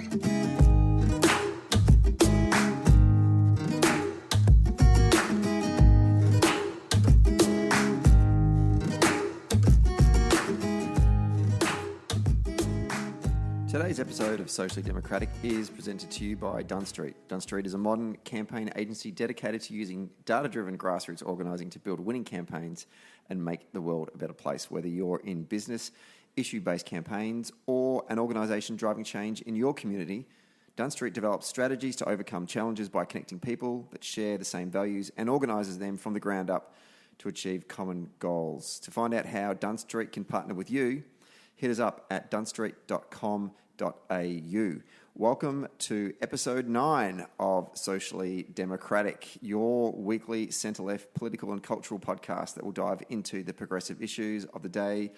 Today's episode of Socially Democratic is presented to you by Dunn Street. Dunn Street is a modern campaign agency dedicated to using data-driven grassroots organising to build winning campaigns and make the world a better place. Whether you're in business, issue-based campaigns, or an organisation driving change in your community, Dunn Street develops strategies to overcome challenges by connecting people that share the same values and organises them from the ground up to achieve common goals. To find out how Dunn Street can partner with you, hit us up at dunstreet.com.au. Welcome to episode 9 of Socially Democratic, your weekly centre-left political and cultural podcast that will dive into the progressive issues of the day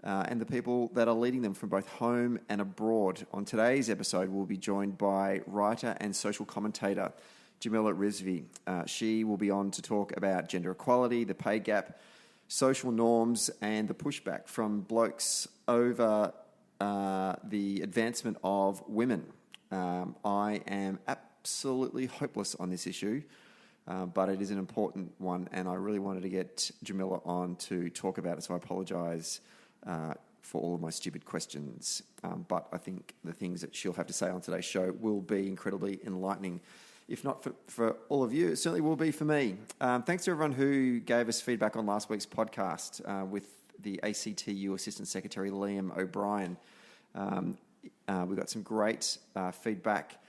and the people that are leading them from both home and abroad. On today's episode, we'll be joined by writer and social commentator Jamila Rizvi. She will be on to talk about gender equality, the pay gap, social norms, and the pushback from blokes over the advancement of women. I am absolutely hopeless on this issue, but it is an important one, and I really wanted to get Jamila on to talk about it, so I apologise for all of my stupid questions. But I think the things that she'll have to say on today's show will be incredibly enlightening. If not for all of you, it certainly will be for me. Thanks to everyone who gave us feedback on last week's podcast with the ACTU Assistant Secretary Liam O'Brien. We got some great feedback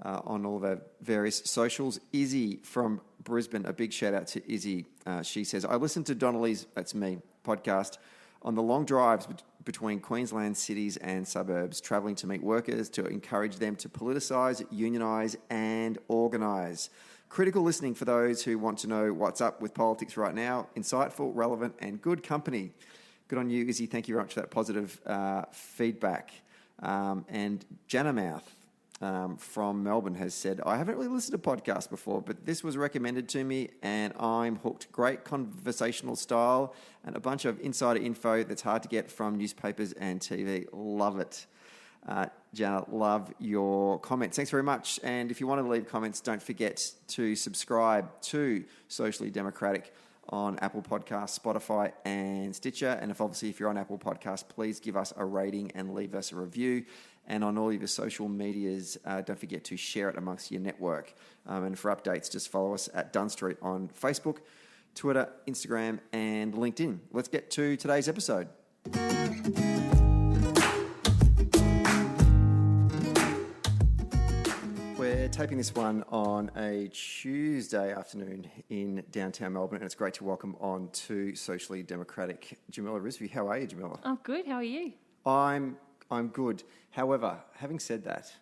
on all of our various socials. Izzy from Brisbane, a big shout out to Izzy. She says, I listened to Donnelly's, that's me, podcast on the long drives between Queensland cities and suburbs, travelling to meet workers to encourage them to politicise, unionise and organise. Critical listening for those who want to know what's up with politics right now. Insightful, relevant and good company. Good on you, Izzy. Thank you very much for that positive feedback. And Janamouth from Melbourne has said, I haven't really listened to podcasts before, but this was recommended to me and I'm hooked. Great conversational style and a bunch of insider info that's hard to get from newspapers and TV. Love it. Jana, love your comments. Thanks very much. And if you want to leave comments, don't forget to subscribe to Socially Democratic on Apple Podcasts, Spotify and Stitcher. And if you're on Apple Podcasts, please give us a rating and leave us a review. And on all of your social medias, don't forget to share it amongst your network. And for updates, just follow us at Dunn Street on Facebook, Twitter, Instagram and LinkedIn. Let's get to today's episode. We're taping this one on a Tuesday afternoon in downtown Melbourne, and it's great to welcome on to Socially Democratic Jamila Rizvi. How are you, Jamila? I'm good. How are you? I'm good. However, having said that,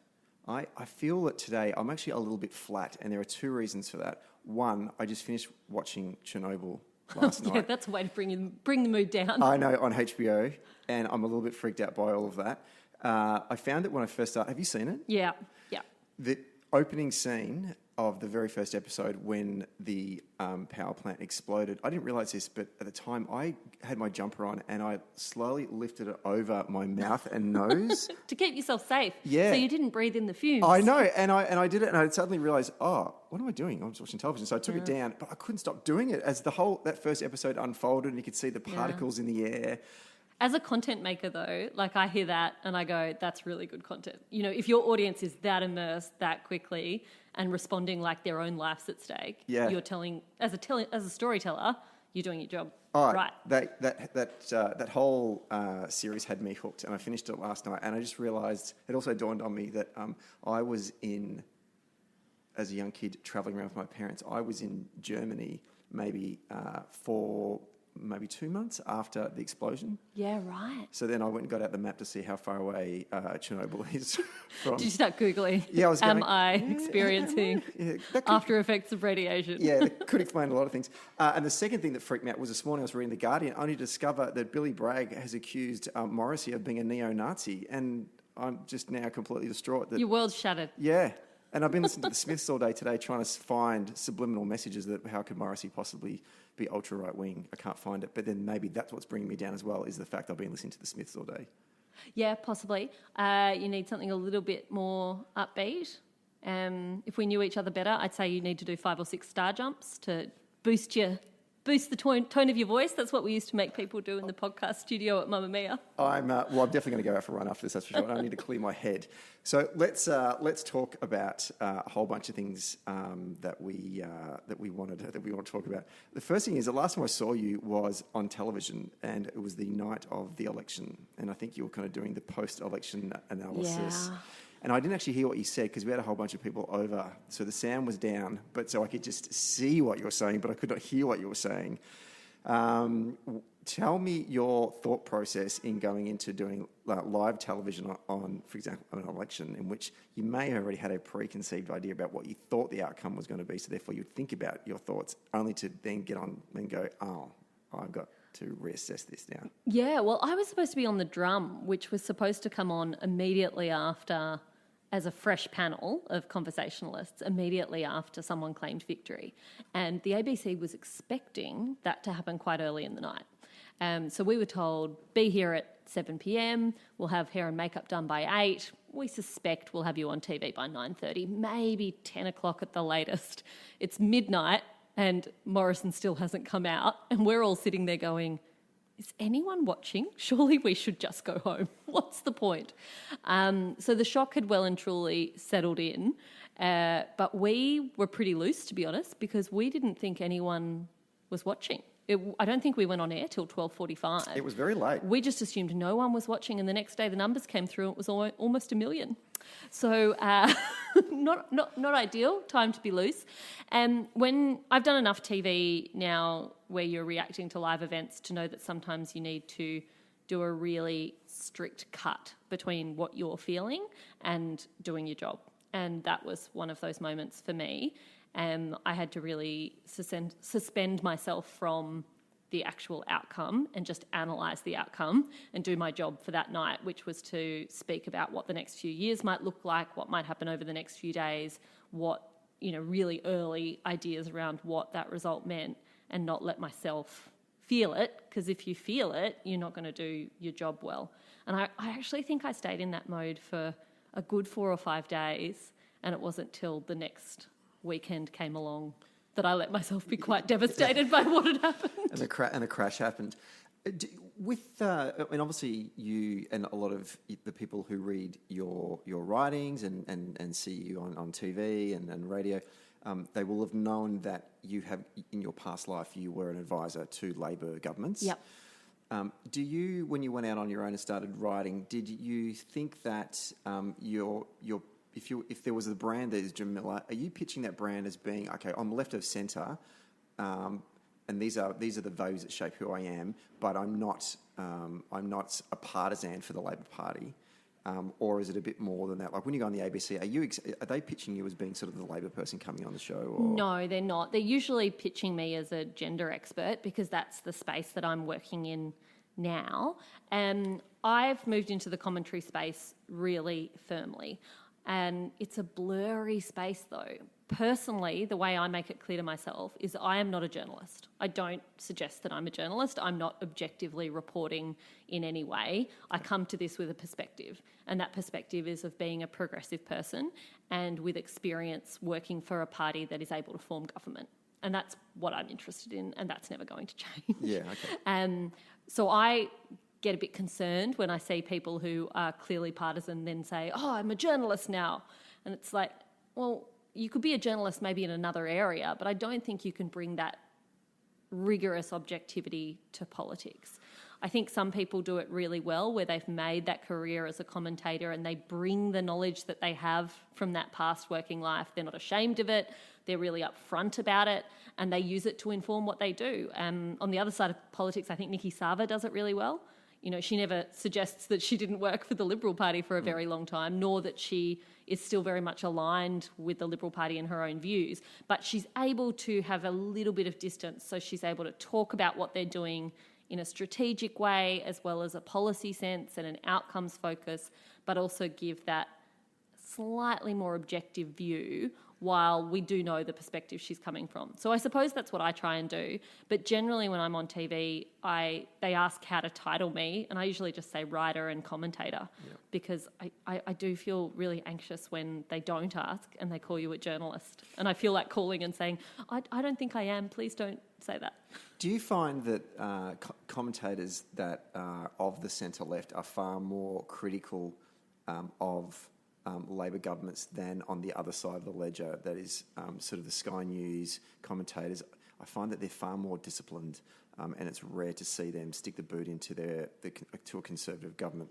I feel that today I'm actually a little bit flat, and there are two reasons for that. One, I just finished watching Chernobyl last night. Yeah, that's a way to bring the mood down. I know, on HBO, and I'm a little bit freaked out by all of that. I found that when I first started... Have you seen it? Yeah. The opening scene of the very first episode when the power plant exploded, I didn't realise this, but at the time I had my jumper on and I slowly lifted it over my mouth and nose. To keep yourself safe. Yeah. So you didn't breathe in the fumes. I know, and I did it and I suddenly realised, what am I doing? I was watching television. So I took it down, but I couldn't stop doing it as that first episode unfolded and you could see the particles in the air. As a content maker, though, I hear that and I go, that's really good content. You know, if your audience is that immersed that quickly and responding like their own life's at stake, you're telling, as a storyteller, you're doing your job right. That whole series had me hooked, and I finished it last night, and I just realised, it also dawned on me that I was as a young kid travelling around with my parents, I was in Germany for 2 months after the explosion. Yeah, right. So then I went and got out the map to see how far away Chernobyl is from... Did you start Googling? Yeah, I was going... Am I experiencing after effects of radiation? Yeah, that could explain a lot of things. And the second thing that freaked me out was this morning I was reading The Guardian, only to discover that Billy Bragg has accused Morrissey of being a neo-Nazi, and I'm just now completely distraught. Your world's shattered. Yeah. And I've been listening to the Smiths all day today trying to find subliminal messages that how could Morrissey possibly be ultra right-wing. I can't find it. But then maybe that's what's bringing me down as well, is the fact I've been listening to the Smiths all day. Yeah, possibly. You need something a little bit more upbeat. If we knew each other better, I'd say you need to do 5 or 6 star jumps to boost the tone of your voice. That's what we used to make people do in the podcast studio at Mamma Mia. I'm definitely going to go out for a run after this, that's for sure. I need to clear my head. So let's talk about a whole bunch of things that we want to talk about. The first thing is, the last time I saw you was on television, and it was the night of the election, and I think you were kind of doing the post-election analysis. Yeah. And I didn't actually hear what you said because we had a whole bunch of people over. So the sound was down, but so I could just see what you were saying, but I could not hear what you were saying. Tell me your thought process in going into doing live television on, for example, an election in which you may have already had a preconceived idea about what you thought the outcome was going to be. So therefore you'd think about your thoughts only to then get on and go, oh, I've got to reassess this now. Yeah, well, I was supposed to be on the drum, which was supposed to come on immediately after, as a fresh panel of conversationalists, immediately after someone claimed victory. And the ABC was expecting that to happen quite early in the night. So we were told, be here at 7 p.m, we'll have hair and makeup done by 8. We suspect we'll have you on TV by 9:30, maybe 10 o'clock at the latest. It's midnight and Morrison still hasn't come out, and we're all sitting there going, is anyone watching? Surely we should just go home. What's the point? So the shock had well and truly settled in, but we were pretty loose, to be honest, because we didn't think anyone was watching. I don't think we went on air till 12:45. It was very late. We just assumed no one was watching, and the next day the numbers came through and it was almost 1 million. So not ideal, time to be loose. And when I've done enough TV now where you're reacting to live events to know that sometimes you need to do a really strict cut between what you're feeling and doing your job. And that was one of those moments for me. I had to really suspend myself from the actual outcome and just analyse the outcome and do my job for that night, which was to speak about what the next few years might look like, what might happen over the next few days, what, really early ideas around what that result meant, and not let myself feel it, because if you feel it, you're not going to do your job well. And I actually think I stayed in that mode for a good 4 or 5 days, and it wasn't till the next weekend came along that I let myself be quite devastated by what had happened. And the crash happened. Obviously you and a lot of the people who read your writings and see you on TV and radio, they will have known that you have, in your past life, you were an advisor to Labor governments. Yep. Do you, when you went out on your own and started writing, did you think that if there was a brand that is Jamila, are you pitching that brand as being, okay, I'm left of centre, and these are the values that shape who I am, but I'm not a partisan for the Labor Party, or is it a bit more than that? Like when you go on the ABC, are they pitching you as being sort of the Labor person coming on the show? Or? No, they're not. They're usually pitching me as a gender expert because that's the space that I'm working in now. And I've moved into the commentary space really firmly. And it's a blurry space though. Personally, the way I make it clear to myself is I am not a journalist. I don't suggest that I'm a journalist. I'm not objectively reporting in any way. I come to this with a perspective, and that perspective is of being a progressive person and with experience working for a party that is able to form government. And that's what I'm interested in, and that's never going to change. Yeah, okay. So I get a bit concerned when I see people who are clearly partisan then say, oh, I'm a journalist now. And it's like, well, you could be a journalist maybe in another area, but I don't think you can bring that rigorous objectivity to politics. I think some people do it really well where they've made that career as a commentator and they bring the knowledge that they have from that past working life. They're not ashamed of it. They're really upfront about it and they use it to inform what they do. On the other side of politics, I think Nikki Sava does it really well. She never suggests that she didn't work for the Liberal Party for a very long time, nor that she is still very much aligned with the Liberal Party and her own views. But she's able to have a little bit of distance, so she's able to talk about what they're doing in a strategic way, as well as a policy sense and an outcomes focus, but also give that slightly more objective view, while we do know the perspective she's coming from. So I suppose that's what I try and do. But generally when I'm on TV, they ask how to title me, and I usually just say writer and commentator, because I do feel really anxious when they don't ask and they call you a journalist. And I feel like calling and saying, I don't think I am, please don't say that. Do you find that commentators that are of the centre-left are far more critical of Labor governments than on the other side of the ledger, that is sort of the Sky News commentators? I find that they're far more disciplined, and it's rare to see them stick the boot into to a Conservative government.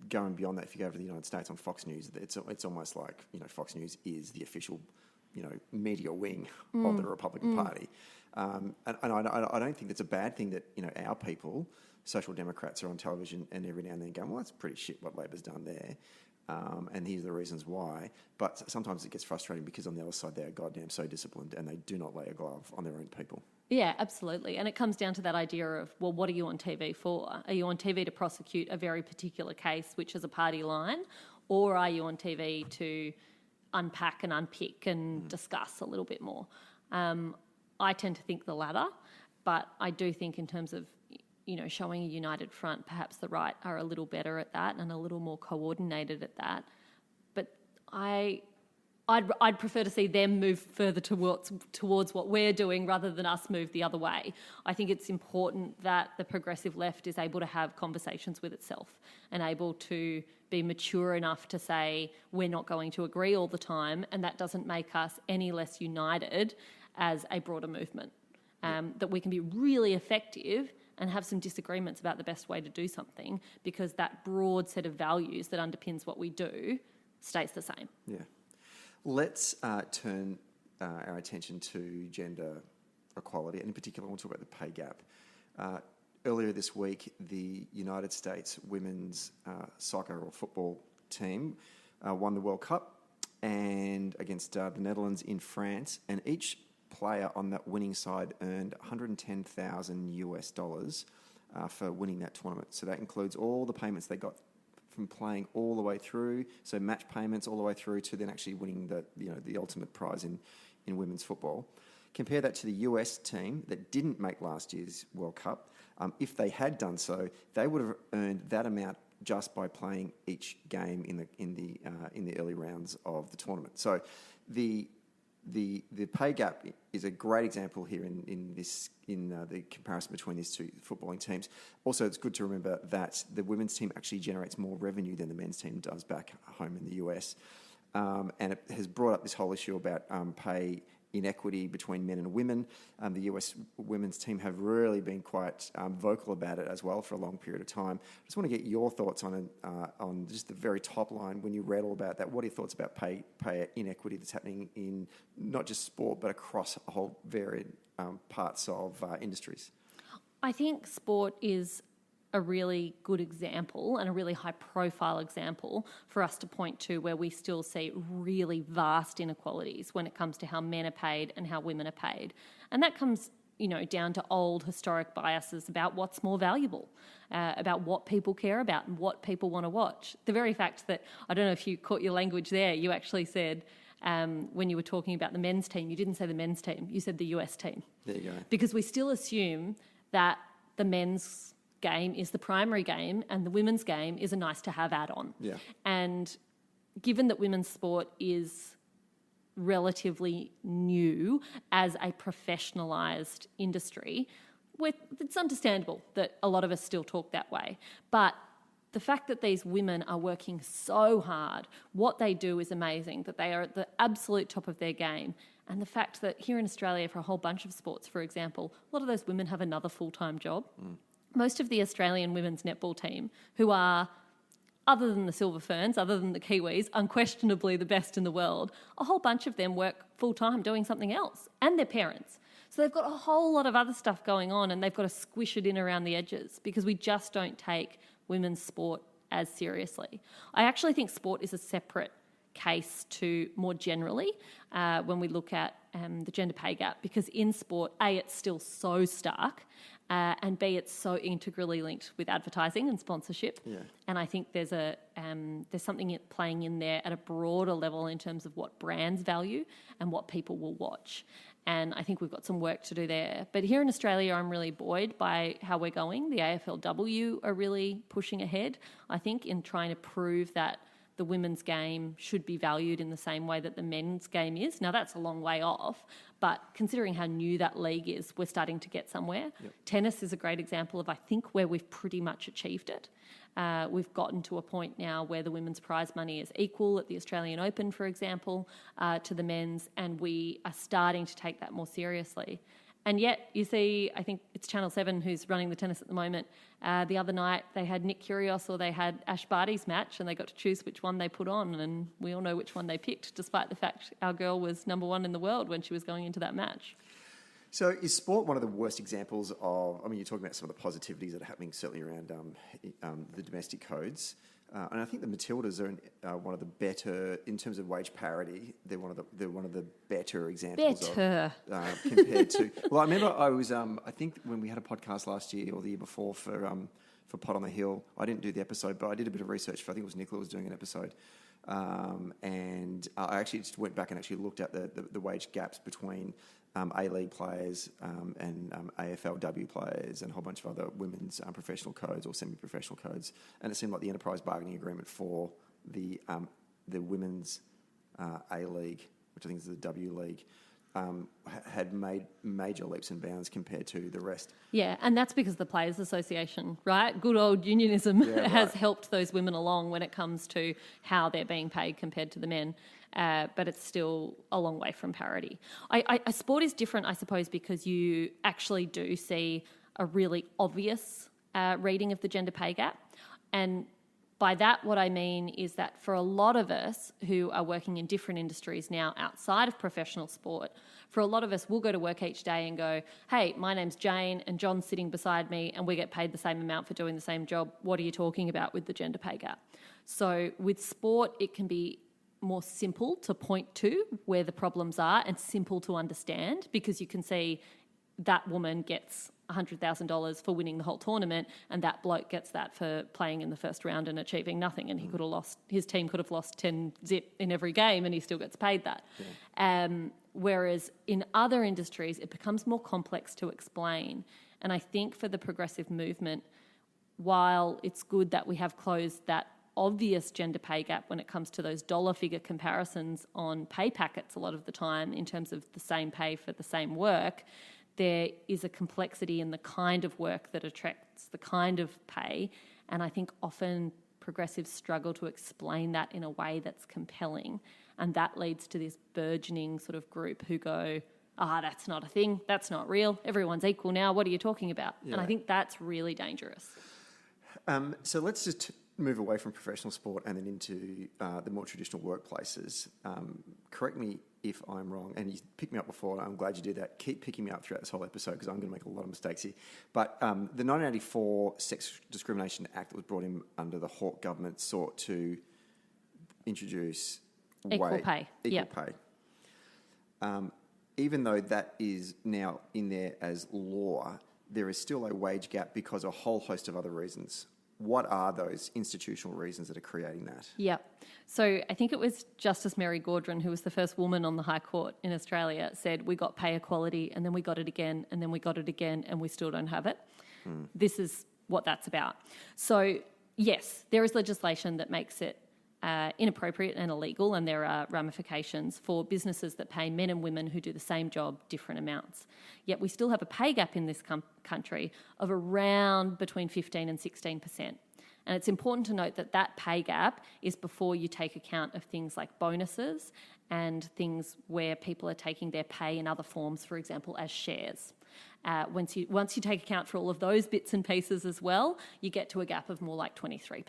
Going beyond that, if you go over to the United States on Fox News, it's almost like, Fox News is the official, media wing of the Republican Party. And I don't think that's a bad thing that, our people, Social Democrats, are on television and every now and then going, well, that's pretty shit what Labor's done there. And here's the reasons why. But sometimes it gets frustrating because on the other side, they're goddamn so disciplined and they do not lay a glove on their own people. Yeah, absolutely. And it comes down to that idea of, well, what are you on TV for? Are you on TV to prosecute a very particular case, which is a party line? Or are you on TV to unpack and unpick and discuss a little bit more? I tend to think the latter, but I do think in terms of, showing a united front, perhaps the right are a little better at that and a little more coordinated at that. But I'd prefer to see them move further towards what we're doing rather than us move the other way. I think it's important that the progressive left is able to have conversations with itself and able to be mature enough to say we're not going to agree all the time, and that doesn't make us any less united as a broader movement. That we can be really effective and have some disagreements about the best way to do something, because that broad set of values that underpins what we do stays the same. Yeah. Let's turn our attention to gender equality, and in particular, I want to talk about the pay gap. Earlier this week, the United States women's soccer or football team won the World Cup and against the Netherlands in France, and each player on that winning side earned $110,000 for winning that tournament. So that includes all the payments they got from playing all the way through, so match payments all the way through to then actually winning the ultimate prize in women's football. Compare that to the US team that didn't make last year's World Cup. If they had done so, they would have earned that amount just by playing each game in the early rounds of the tournament. So the pay gap is a great example here in the comparison between these two footballing teams. Also, it's good to remember that the women's team actually generates more revenue than the men's team does back home in the US. And it has brought up this whole issue about pay inequity between men and women. The US women's team have really been quite vocal about it as well for a long period of time. I just want to get your thoughts on just the very top line when you read all about that. What are your thoughts about pay inequity that's happening in not just sport but across a whole varied parts of industries? I think sport is a really good example and a really high-profile example for us to point to where we still see really vast inequalities when it comes to how men are paid and how women are paid. And that comes, down to old historic biases about what's more valuable, about what people care about and what people want to watch. The very fact that, I don't know if you caught your language there, you actually said, when you were talking about the men's team, you didn't say the men's team, you said the US team. There you go. Because we still assume that the men's game is the primary game and the women's game is a nice to have add-on. Yeah. And given that women's sport is relatively new as a professionalised industry, it's understandable that a lot of us still talk that way. But the fact that these women are working so hard, what they do is amazing, that they are at the absolute top of their game. And the fact that here in Australia, for a whole bunch of sports, for example, a lot of those women have another full-time job. Most of the Australian women's netball team, who are, other than the Silver Ferns, other than the Kiwis, unquestionably the best in the world, a whole bunch of them work full-time doing something else, and their parents. So they've got a whole lot of other stuff going on, and they've got to squish it in around the edges because we just don't take women's sport as seriously. I actually think sport is a separate case to more generally when we look at the gender pay gap, because in sport, it's still so stark, and B, it's so integrally linked with advertising and sponsorship. Yeah. And I think there's something playing in there at a broader level in terms of what brands value and what people will watch. And I think we've got some work to do there. But here in Australia, I'm really buoyed by how we're going. The AFLW are really pushing ahead, I think, in trying to prove that the women's game should be valued in the same way that the men's game is. Now, that's a long way off, but considering how new that league is, we're starting to get somewhere. Yep. Tennis is a great example of, I think, where we've pretty much achieved it. We've gotten to a point now where the women's prize money is equal at the Australian Open, for example, to the men's, and we are starting to take that more seriously. And yet, you see, I think it's Channel 7 who's running the tennis at the moment. The other night, they had Nick Kyrgios or they had Ash Barty's match, and they got to choose which one they put on, and we all know which one they picked, despite the fact our girl was number one in the world when she was going into that match. So is sport one of the worst examples of, I mean, you're talking about some of the positivities that are happening certainly around the domestic codes. And I think the Matildas are one of the better, in terms of wage parity, they're one of the better examples of compared to. Well, I remember I think when we had a podcast last year or the year before for Pot on the Hill, I didn't do the episode, but I did a bit of research. I think it was Nicola was doing an episode, and I actually just went back and actually looked at the wage gaps between A-League players and AFLW players and a whole bunch of other women's professional codes or semi-professional codes. And it seemed like the enterprise bargaining agreement for the women's A-League, which I think is the W League, had made major leaps and bounds compared to the rest. Yeah, and that's because the Players Association, right? Good old unionism has helped those women along when it comes to how they're being paid compared to the men. But it's still a long way from parity. Sport is different, I suppose, because you actually do see a really obvious reading of the gender pay gap. And by that, what I mean is that for a lot of us who are working in different industries now outside of professional sport, for a lot of us, we'll go to work each day and go, hey, my name's Jane and John's sitting beside me and we get paid the same amount for doing the same job. What are you talking about with the gender pay gap? So with sport, it can be more simple to point to where the problems are and simple to understand, because you can see that woman gets $100,000 for winning the whole tournament and that bloke gets that for playing in the first round and achieving nothing, and his team could have lost 10 zip in every game and he still gets paid that. Yeah. Whereas in other industries, it becomes more complex to explain. And I think for the progressive movement, while it's good that we have closed that obvious gender pay gap when it comes to those dollar figure comparisons on pay packets a lot of the time in terms of the same pay for the same work, there is a complexity in the kind of work that attracts the kind of pay. And I think often progressives struggle to explain that in a way that's compelling. And that leads to this burgeoning sort of group who go, that's not a thing, that's not real, everyone's equal now, what are you talking about? Yeah. And I think that's really dangerous. So let's just move away from professional sport and then into the more traditional workplaces. Correct me if I'm wrong, and you picked me up before, and I'm glad you did that. Keep picking me up throughout this whole episode because I'm going to make a lot of mistakes here. But the 1984 Sex Discrimination Act that was brought in under the Hawke government sought to introduce equal pay. Even though that is now in there as law, there is still a wage gap because of a whole host of other reasons. What are those institutional reasons that are creating that? Yeah. So I think it was Justice Mary Gaudron, who was the first woman on the High Court in Australia, said we got pay equality and then we got it again and then we got it again and we still don't have it. This is what that's about. So yes, there is legislation that makes it inappropriate and illegal, and there are ramifications for businesses that pay men and women who do the same job different amounts. Yet we still have a pay gap in this country of around between 15 and 16%. And it's important to note that that pay gap is before you take account of things like bonuses and things where people are taking their pay in other forms, for example, as shares. Once you take account for all of those bits and pieces as well, you get to a gap of more like 23%.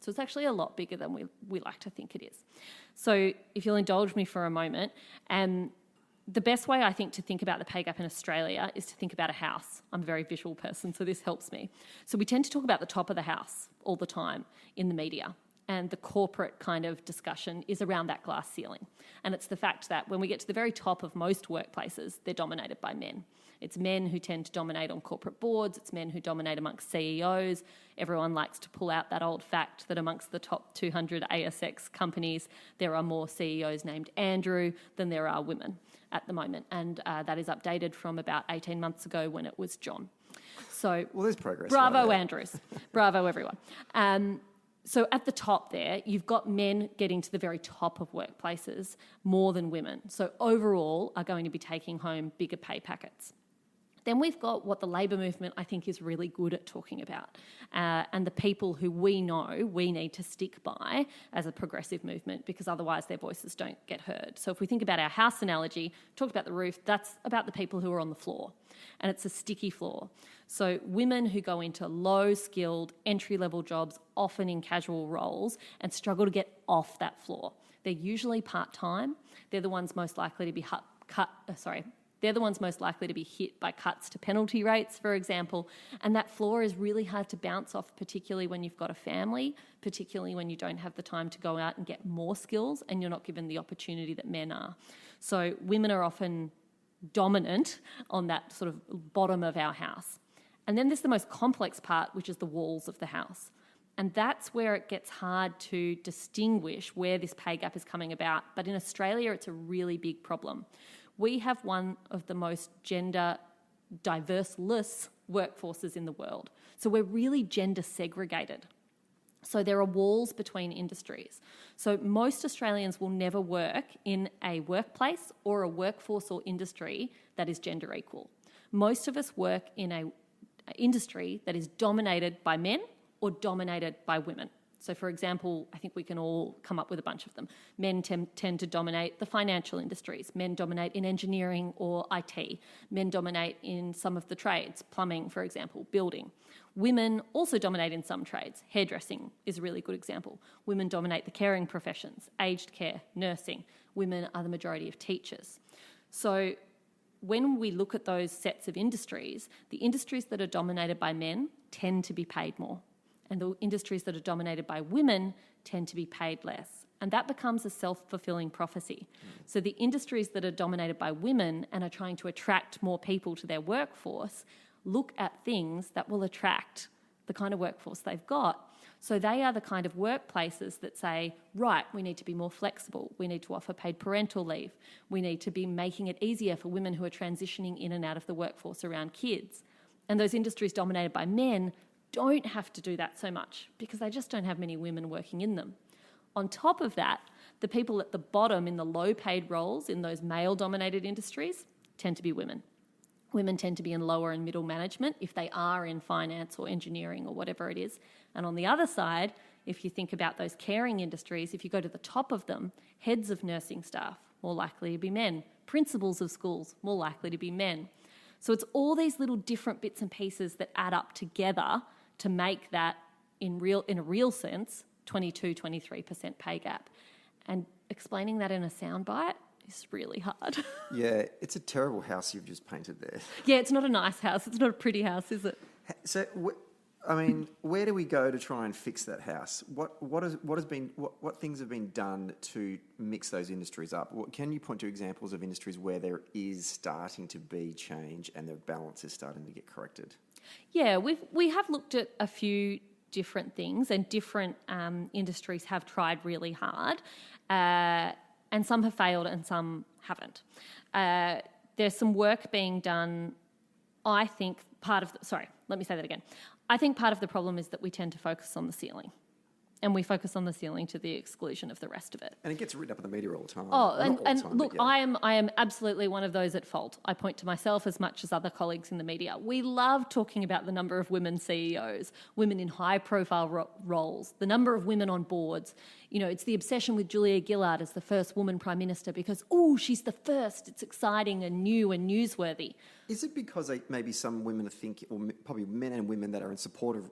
So it's actually a lot bigger than we like to think it is. So if you'll indulge me for a moment, the best way I think to think about the pay gap in Australia is to think about a house. I'm a very visual person, so this helps me. So we tend to talk about the top of the house all the time in the media. And the corporate kind of discussion is around that glass ceiling. And it's the fact that when we get to the very top of most workplaces, they're dominated by men. It's men who tend to dominate on corporate boards. It's men who dominate amongst CEOs. Everyone likes to pull out that old fact that amongst the top 200 ASX companies, there are more CEOs named Andrew than there are women at the moment. And that is updated from about 18 months ago when it was John. So, well, there's progress. Bravo, right Andrews. Bravo, everyone. So at the top there, you've got men getting to the very top of workplaces more than women. So overall are going to be taking home bigger pay packets. Then we've got what the labour movement, I think, is really good at talking about, and the people who we know we need to stick by as a progressive movement, because otherwise their voices don't get heard. So if we think about our house analogy, talked about the roof, that's about the people who are on the floor, and it's a sticky floor. So women who go into low-skilled, entry-level jobs, often in casual roles, and struggle to get off that floor. They're usually part-time. They're the ones most likely to be They're the ones most likely to be hit by cuts to penalty rates, for example. And that floor is really hard to bounce off, particularly when you've got a family, particularly when you don't have the time to go out and get more skills and you're not given the opportunity that men are. So women are often dominant on that sort of bottom of our house. And then there's the most complex part, which is the walls of the house. And that's where it gets hard to distinguish where this pay gap is coming about. But in Australia, it's a really big problem. We have one of the most gender diverse-less workforces in the world. So we're really gender segregated. So there are walls between industries. So most Australians will never work in a workplace or a workforce or industry that is gender equal. Most of us work in an industry that is dominated by men or dominated by women. So, for example, I think we can all come up with a bunch of them. Men tend to dominate the financial industries. Men dominate in engineering or IT. Men dominate in some of the trades, plumbing, for example, building. Women also dominate in some trades. Hairdressing is a really good example. Women dominate the caring professions, aged care, nursing. Women are the majority of teachers. So when we look at those sets of industries, the industries that are dominated by men tend to be paid more. And the industries that are dominated by women tend to be paid less. And that becomes a self-fulfilling prophecy. So the industries that are dominated by women and are trying to attract more people to their workforce look at things that will attract the kind of workforce they've got. So they are the kind of workplaces that say, right, we need to be more flexible. We need to offer paid parental leave. We need to be making it easier for women who are transitioning in and out of the workforce around kids. And those industries dominated by men don't have to do that so much because they just don't have many women working in them. On top of that, the people at the bottom in the low-paid roles in those male-dominated industries tend to be women. Women tend to be in lower and middle management if they are in finance or engineering or whatever it is. And on the other side, if you think about those caring industries, if you go to the top of them, heads of nursing staff, more likely to be men. Principals of schools, more likely to be men. So it's all these little different bits and pieces that add up together to make that, in a real sense, 22-23% pay gap. And explaining that in a soundbite is really hard. Yeah, it's a terrible house you've just painted there. Yeah, it's not a nice house. It's not a pretty house, is it? So, where do we go to try and fix that house? What things have been done to mix those industries up? Can you point to examples of industries where there is starting to be change and the balance is starting to get corrected? Yeah, we have looked at a few different things, and different industries have tried really hard, and some have failed and some haven't. There's some work being done. I think I think part of the problem is that we tend to focus on the ceiling. And we focus on the ceiling to the exclusion of the rest of it. And it gets written up in the media all the time. Look, I am absolutely one of those at fault. I point to myself as much as other colleagues in the media. We love talking about the number of women CEOs, women in high-profile roles, the number of women on boards. You know, it's the obsession with Julia Gillard as the first woman Prime Minister because, she's the first. It's exciting and new and newsworthy. Is it because maybe some women think, or probably men and women that are in support of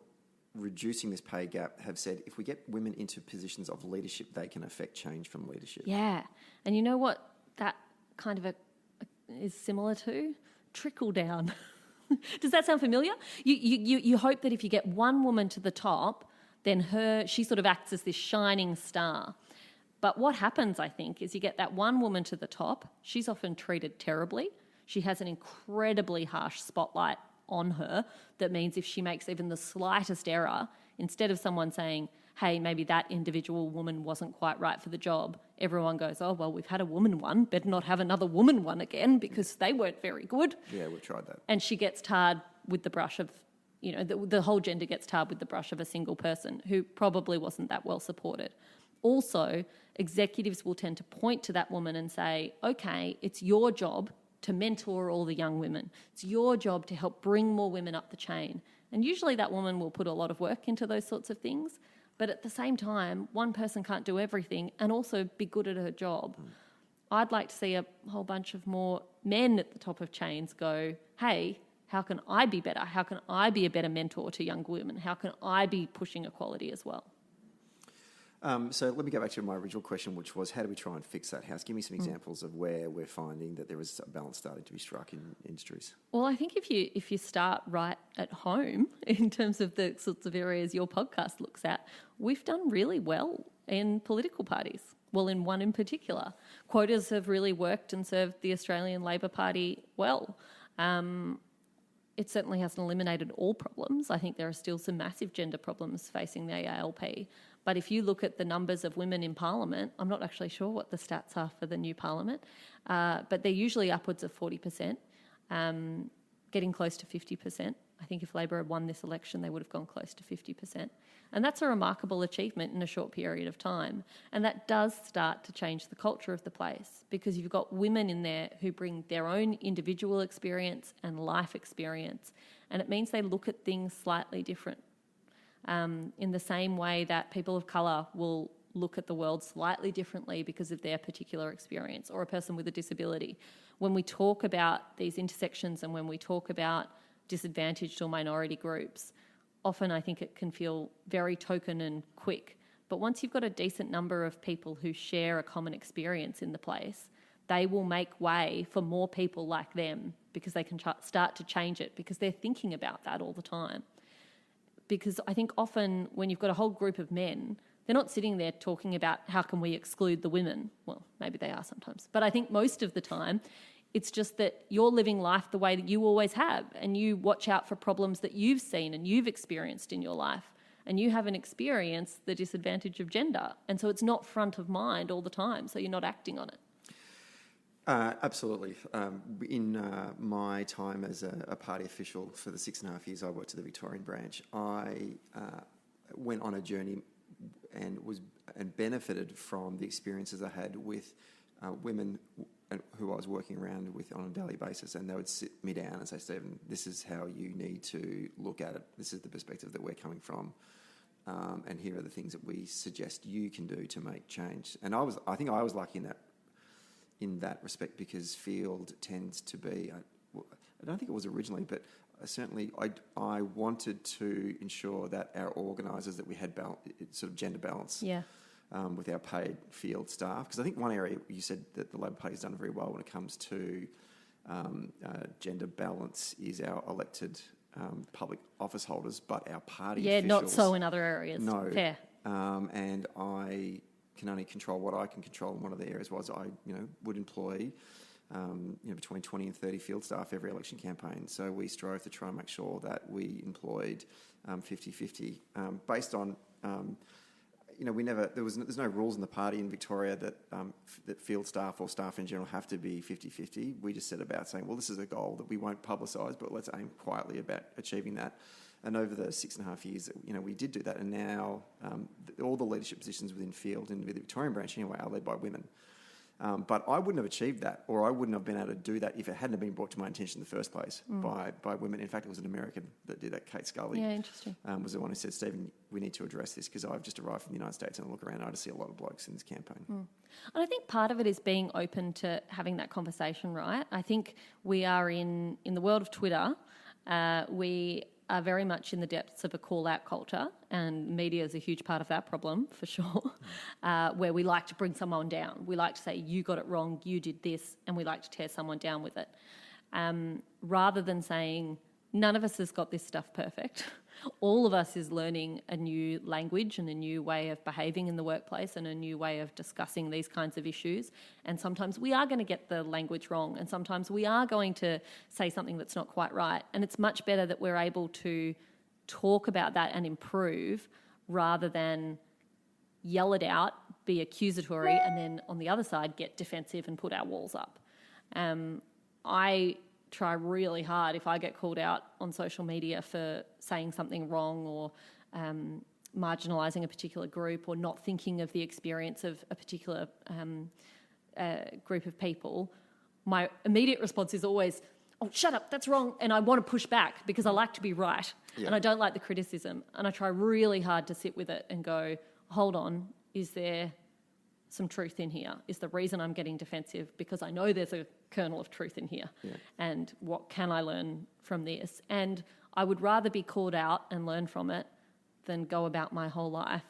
reducing this pay gap have said if we get women into positions of leadership, they can affect change from leadership? Yeah. And you know what that kind of is similar to? Trickle down. Does that sound familiar? You hope that if you get one woman to the top, then she sort of acts as this shining star. But what happens, I think, is you get that one woman to the top, she's often treated terribly. she has an incredibly harsh spotlight on her that means if she makes even the slightest error, instead of someone saying, hey, maybe that individual woman wasn't quite right for the job, everyone goes, oh, well, we've had a woman one, better not have another woman one again because they weren't very good. Yeah, we tried that. And she gets tarred with the brush of, the whole gender gets tarred with the brush of a single person who probably wasn't that well supported. Also, executives will tend to point to that woman and say, okay, it's your job to mentor all the young women. It's your job to help bring more women up the chain. And usually that woman will put a lot of work into those sorts of things. But at the same time, one person can't do everything and also be good at her job. I'd like to see a whole bunch of more men at the top of chains go, hey, how can I be better? How can I be a better mentor to young women? How can I be pushing equality as well? So let me go back to my original question, which was how do we try and fix that house? Give me some examples of where we're finding that there is a balance starting to be struck in industries. Well, I think if you start right at home in terms of the sorts of areas your podcast looks at, we've done really well in political parties. Well, in one in particular. Quotas have really worked and served the Australian Labor Party well. It certainly hasn't eliminated all problems. I think there are still some massive gender problems facing the ALP. But if you look at the numbers of women in Parliament, I'm not actually sure what the stats are for the new Parliament, but they're usually upwards of 40%, getting close to 50%. I think if Labor had won this election, they would have gone close to 50%. And that's a remarkable achievement in a short period of time. And that does start to change the culture of the place because you've got women in there who bring their own individual experience and life experience. And it means they look at things slightly different. In the same way that people of colour will look at the world slightly differently because of their particular experience, or a person with a disability. When we talk about these intersections and when we talk about disadvantaged or minority groups, often I think it can feel very token and quick. But once you've got a decent number of people who share a common experience in the place, they will make way for more people like them because they can start to change it because they're thinking about that all the time. Because I think often when you've got a whole group of men, they're not sitting there talking about how can we exclude the women. Well, maybe they are sometimes. But I think most of the time, it's just that you're living life the way that you always have and you watch out for problems that you've seen and you've experienced in your life and you haven't experienced the disadvantage of gender. And so it's not front of mind all the time, so you're not acting on it. Absolutely. In my time as a party official for the 6.5 years I worked at the Victorian branch, I went on a journey and benefited from the experiences I had with women who I was working around with on a daily basis, and they would sit me down and say, Stephen, this is how you need to look at it. This is the perspective that we're coming from, and here are the things that we suggest you can do to make change. And I think I was lucky in that respect because field tends to be, I don't think it was originally, but certainly I wanted to ensure that our organisers, that we had sort of gender balance with our paid field staff. Because I think one area you said that the Labor Party has done very well when it comes to gender balance is our elected public office holders, but our party officials... Yeah, not so in other areas. No. Fair. And I can only control what I can control. And one of the areas was I, would employ, between 20 and 30 field staff every election campaign. So we strove to try and make sure that we employed 50-50 based on, there's no rules in the party in Victoria that field staff or staff in general have to be 50-50. We just set about saying, well, this is a goal that we won't publicise, but let's aim quietly about achieving that. And over the 6.5 years, we did do that. And now all the leadership positions within field and with the Victorian branch anyway are led by women. But I wouldn't have achieved that, or I wouldn't have been able to do that if it hadn't been brought to my attention in the first place by women. In fact, it was an American that did that, Kate Scully. Yeah, interesting. Was the one who said, Stephen, we need to address this because I've just arrived from the United States and I look around and I just see a lot of blokes in this campaign. And I think part of it is being open to having that conversation, right? I think we are in the world of Twitter, we are very much in the depths of a call-out culture, and media is a huge part of that problem, for sure, where we like to bring someone down. We like to say, you got it wrong, you did this, and we like to tear someone down with it. Rather than saying, none of us has got this stuff perfect. All of us is learning a new language and a new way of behaving in the workplace and a new way of discussing these kinds of issues. And sometimes we are going to get the language wrong, and sometimes we are going to say something that's not quite right. And it's much better that we're able to talk about that and improve rather than yell it out, be accusatory, and then on the other side get defensive and put our walls up. I try really hard if I get called out on social media for saying something wrong or marginalising a particular group or not thinking of the experience of a particular group of people. My immediate response is always, oh, shut up, that's wrong. And I want to push back because I like to be right. Yeah. And I don't like the criticism. And I try really hard to sit with it and go, hold on, is there some truth in here? Is the reason I'm getting defensive because I know there's a kernel of truth in here? Yeah. And what can I learn from this? And I would rather be called out and learn from it than go about my whole life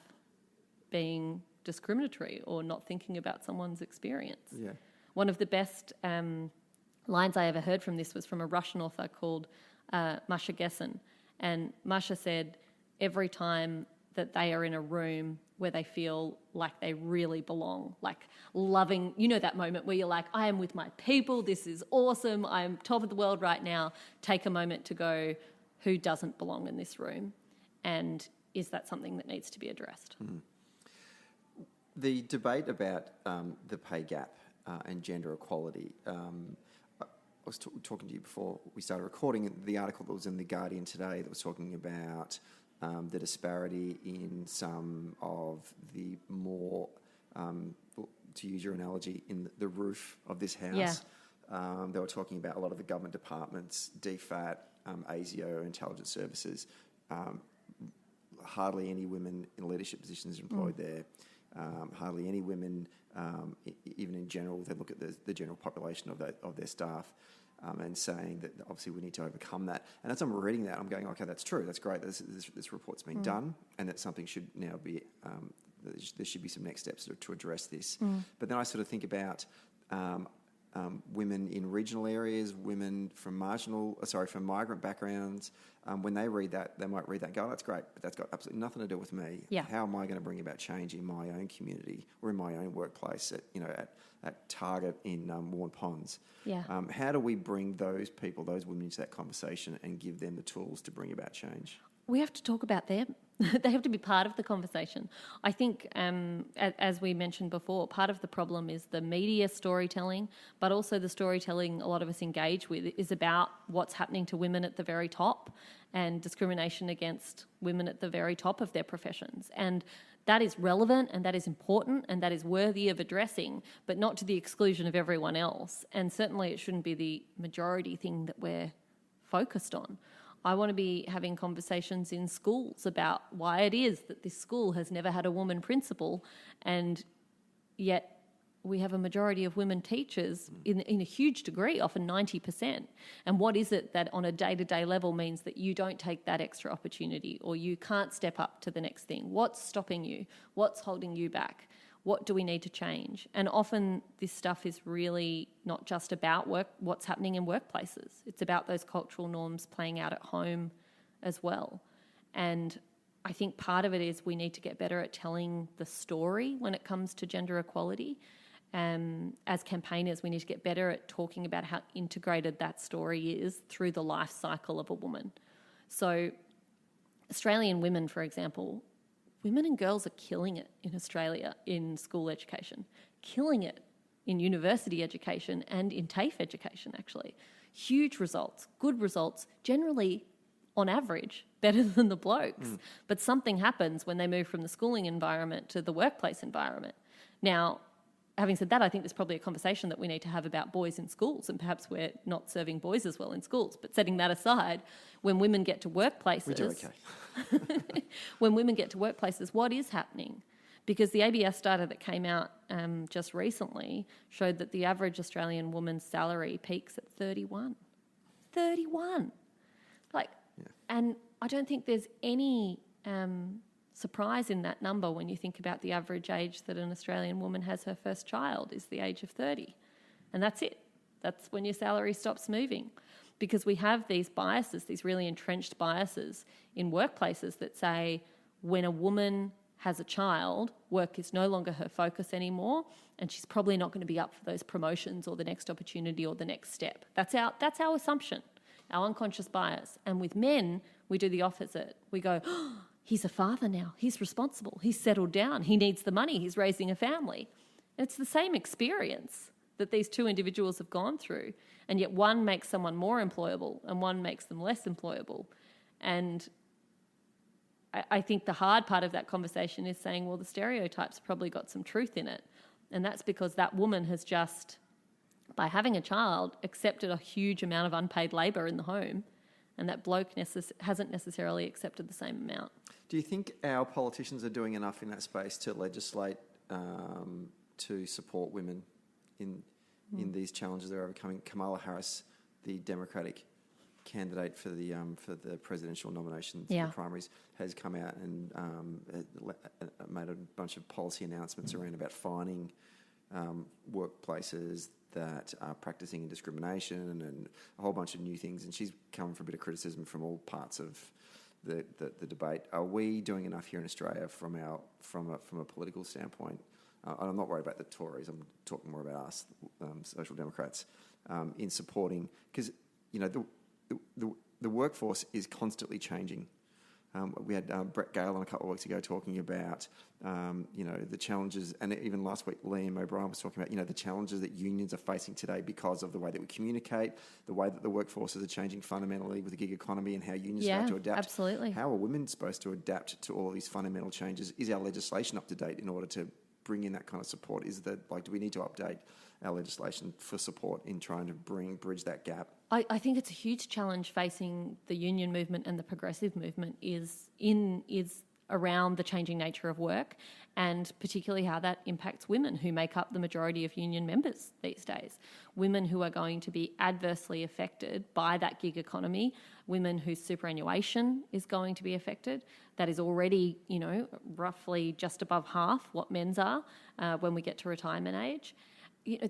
being discriminatory or not thinking about someone's experience. Yeah. One of the best lines I ever heard from this was from a Russian author called Masha Gessen. And Masha said, every time that they are in a room where they feel like they really belong, like loving, you know, that moment where you're like, I am with my people, this is awesome, I'm top of the world right now. Take a moment to go, who doesn't belong in this room? And is that something that needs to be addressed? Mm. The debate about the pay gap and gender equality, I was talking to you before we started recording, the article that was in The Guardian today that was talking about the disparity in some of the more, to use your analogy, in the roof of this house. Yeah. They were talking about a lot of the government departments, DFAT, ASIO, intelligence services, hardly any women in leadership positions employed there, hardly any women, even in general. They look at the general population of their staff. And saying that obviously we need to overcome that. And as I'm reading that, I'm going, okay, that's true, that's great, this report's been done, and that something should now be, there should be some next steps to address this. But then I sort of think about women in regional areas, women from migrant backgrounds. When they read that, they might read that and go, oh, that's great, but that's got absolutely nothing to do with me. Yeah. How am I going to bring about change in my own community or in my own workplace at Target in Warren Ponds? Yeah. How do we bring those people, those women into that conversation and give them the tools to bring about change? We have to talk about them. They have to be part of the conversation. I think, as we mentioned before, part of the problem is the media storytelling, but also the storytelling a lot of us engage with is about what's happening to women at the very top and discrimination against women at the very top of their professions. And that is relevant and that is important and that is worthy of addressing, but not to the exclusion of everyone else. And certainly it shouldn't be the majority thing that we're focused on. I want to be having conversations in schools about why it is that this school has never had a woman principal, and yet we have a majority of women teachers in a huge degree, often 90%. And what is it that on a day-to-day level means that you don't take that extra opportunity or you can't step up to the next thing? What's stopping you? What's holding you back? What do we need to change? And often this stuff is really not just about what's happening in workplaces. It's about those cultural norms playing out at home as well. And I think part of it is we need to get better at telling the story when it comes to gender equality. As campaigners, we need to get better at talking about how integrated that story is through the life cycle of a woman. So Australian women, for example, women and girls are killing it in Australia in school education, killing it in university education and in TAFE education, actually. Huge results, good results, generally, on average, better than the blokes. But something happens when they move from the schooling environment to the workplace environment. Now, having said that, I think there's probably a conversation that we need to have about boys in schools, and perhaps we're not serving boys as well in schools. But setting that aside, when women get to workplaces... We do okay. When women get to workplaces, what is happening? Because the ABS data that came out just recently showed that the average Australian woman's salary peaks at 31. 31! And I don't think there's any... surprise in that number when you think about the average age that an Australian woman has her first child is the age of 30. And that's it. That's when your salary stops moving. because we have these biases, these really entrenched biases in workplaces that say when a woman has a child, work is no longer her focus anymore, and she's probably not going to be up for those promotions or the next opportunity or the next step. That's our assumption, our unconscious bias. And with men, we do the opposite. We go, oh, he's a father now, he's responsible, he's settled down, he needs the money, he's raising a family. And it's the same experience that these two individuals have gone through, and yet one makes someone more employable and one makes them less employable. And I think the hard part of that conversation is saying, well, the stereotypes probably got some truth in it. And that's because that woman has just, by having a child, accepted a huge amount of unpaid labour in the home, and that bloke hasn't necessarily accepted the same amount. Do you think our politicians are doing enough in that space to legislate to support women in these challenges they're overcoming? Kamala Harris, the Democratic candidate for the presidential nomination for the primaries, has come out and made a bunch of policy announcements around about fining workplaces that are practicing discrimination and a whole bunch of new things. And she's come for a bit of criticism from all parts of the debate. Are we doing enough here in Australia from a political standpoint? I'm not worried about the Tories. I'm talking more about us, Social Democrats, in supporting, because the workforce is constantly changing. We had Brett Gale on a couple of weeks ago talking about the challenges, and even last week Liam O'Brien was talking about the challenges that unions are facing today because of the way that we communicate, the way that the workforces are changing fundamentally with the gig economy, and how unions have to adapt. Absolutely. How are women supposed to adapt to all of these fundamental changes? Is our legislation up to date in order to bring in that kind of support? Do we need to update our legislation for support in trying to bridge that gap? I think it's a huge challenge facing the union movement and the progressive movement is around the changing nature of work, and particularly how that impacts women who make up the majority of union members these days. Women who are going to be adversely affected by that gig economy, women whose superannuation is going to be affected. That is already, roughly just above half what men's are when we get to retirement age.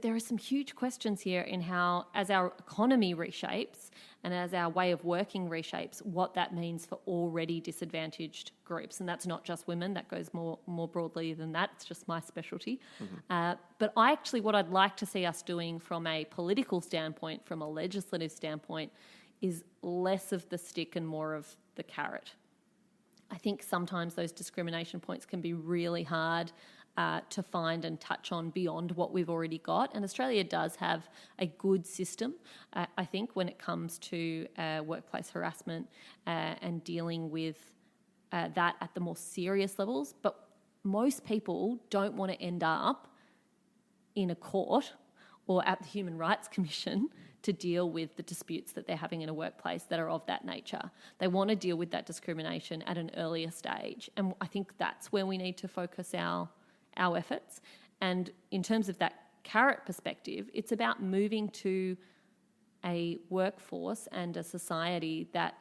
There are some huge questions here in how, as our economy reshapes and as our way of working reshapes, what that means for already disadvantaged groups. And that's not just women, that goes more broadly than that. It's just my specialty. Mm-hmm. But what I'd like to see us doing from a political standpoint, from a legislative standpoint, is less of the stick and more of the carrot. I think sometimes those discrimination points can be really hard to find and touch on beyond what we've already got. And Australia does have a good system, I think, when it comes to workplace harassment and dealing with that at the more serious levels. But most people don't want to end up in a court or at the Human Rights Commission to deal with the disputes that they're having in a workplace that are of that nature. They want to deal with that discrimination at an earlier stage. And I think that's where we need to focus our efforts. And in terms of that carrot perspective, it's about moving to a workforce and a society that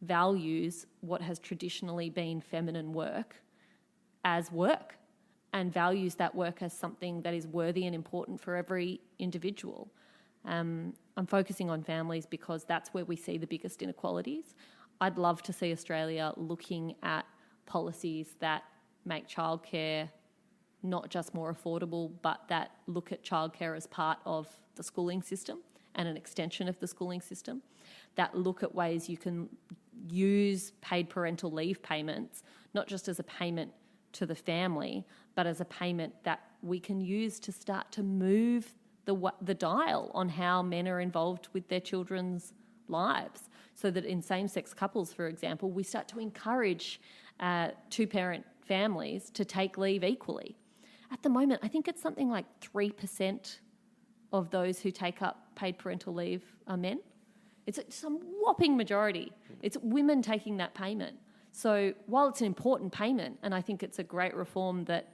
values what has traditionally been feminine work as work, and values that work as something that is worthy and important for every individual. I'm focusing on families because that's where we see the biggest inequalities. I'd love to see Australia looking at policies that make childcare not just more affordable, but that look at childcare as part of the schooling system and an extension of the schooling system, that look at ways you can use paid parental leave payments, not just as a payment to the family, but as a payment that we can use to start to move the dial on how men are involved with their children's lives, so that in same-sex couples, for example, we start to encourage two-parent families to take leave equally. At the moment, I think it's something like 3% of those who take up paid parental leave are men. It's some whopping majority. It's women taking that payment. So while it's an important payment, and I think it's a great reform that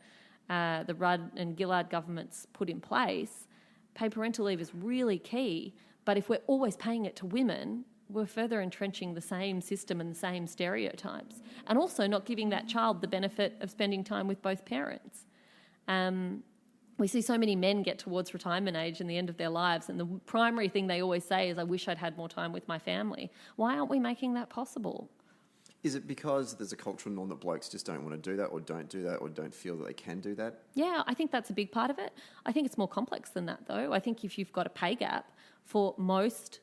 the Rudd and Gillard governments put in place, paid parental leave is really key. But if we're always paying it to women, we're further entrenching the same system and the same stereotypes, and also not giving that child the benefit of spending time with both parents. we see so many men get towards retirement age and the end of their lives, and the primary thing they always say is, I wish I'd had more time with my family. Why aren't we making that possible? Is it because there's a cultural norm that blokes just don't want to do that or don't do that or don't feel that they can do that? Yeah, I think that's a big part of it. I think it's more complex than that, though. I think if you've got a pay gap for most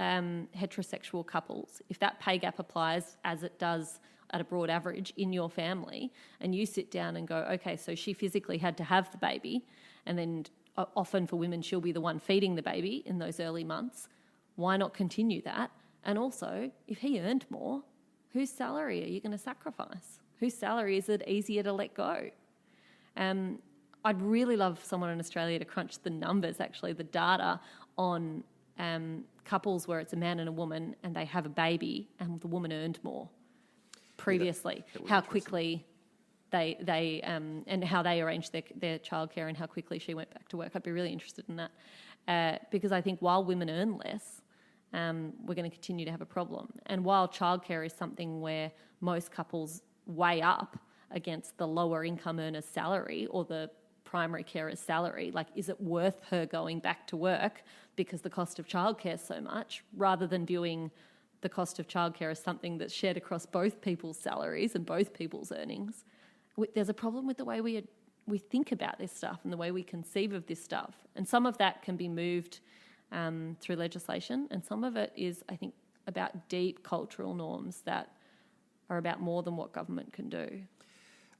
heterosexual couples, if that pay gap applies as it does at a broad average in your family, and you sit down and go, okay, so she physically had to have the baby, and then often for women she'll be the one feeding the baby in those early months, why not continue that? And also, if he earned more, whose salary are you going to sacrifice? Whose salary is it easier to let go? I'd really love someone in Australia to crunch the numbers, actually, the data on couples where it's a man and a woman and they have a baby and the woman earned more previously, how quickly they and how they arranged their childcare and how quickly she went back to work. I'd be really interested in that because I think while women earn less, we're going to continue to have a problem. And while childcare is something where most couples weigh up against the lower income earner's salary or the primary carer's salary, like, is it worth her going back to work because the cost of childcare is so much, rather than viewing the cost of childcare as something that's shared across both people's salaries and both people's earnings. There's a problem with the way we think about this stuff and the way we conceive of this stuff. And some of that can be moved through legislation, and some of it is, I think, about deep cultural norms that are about more than what government can do.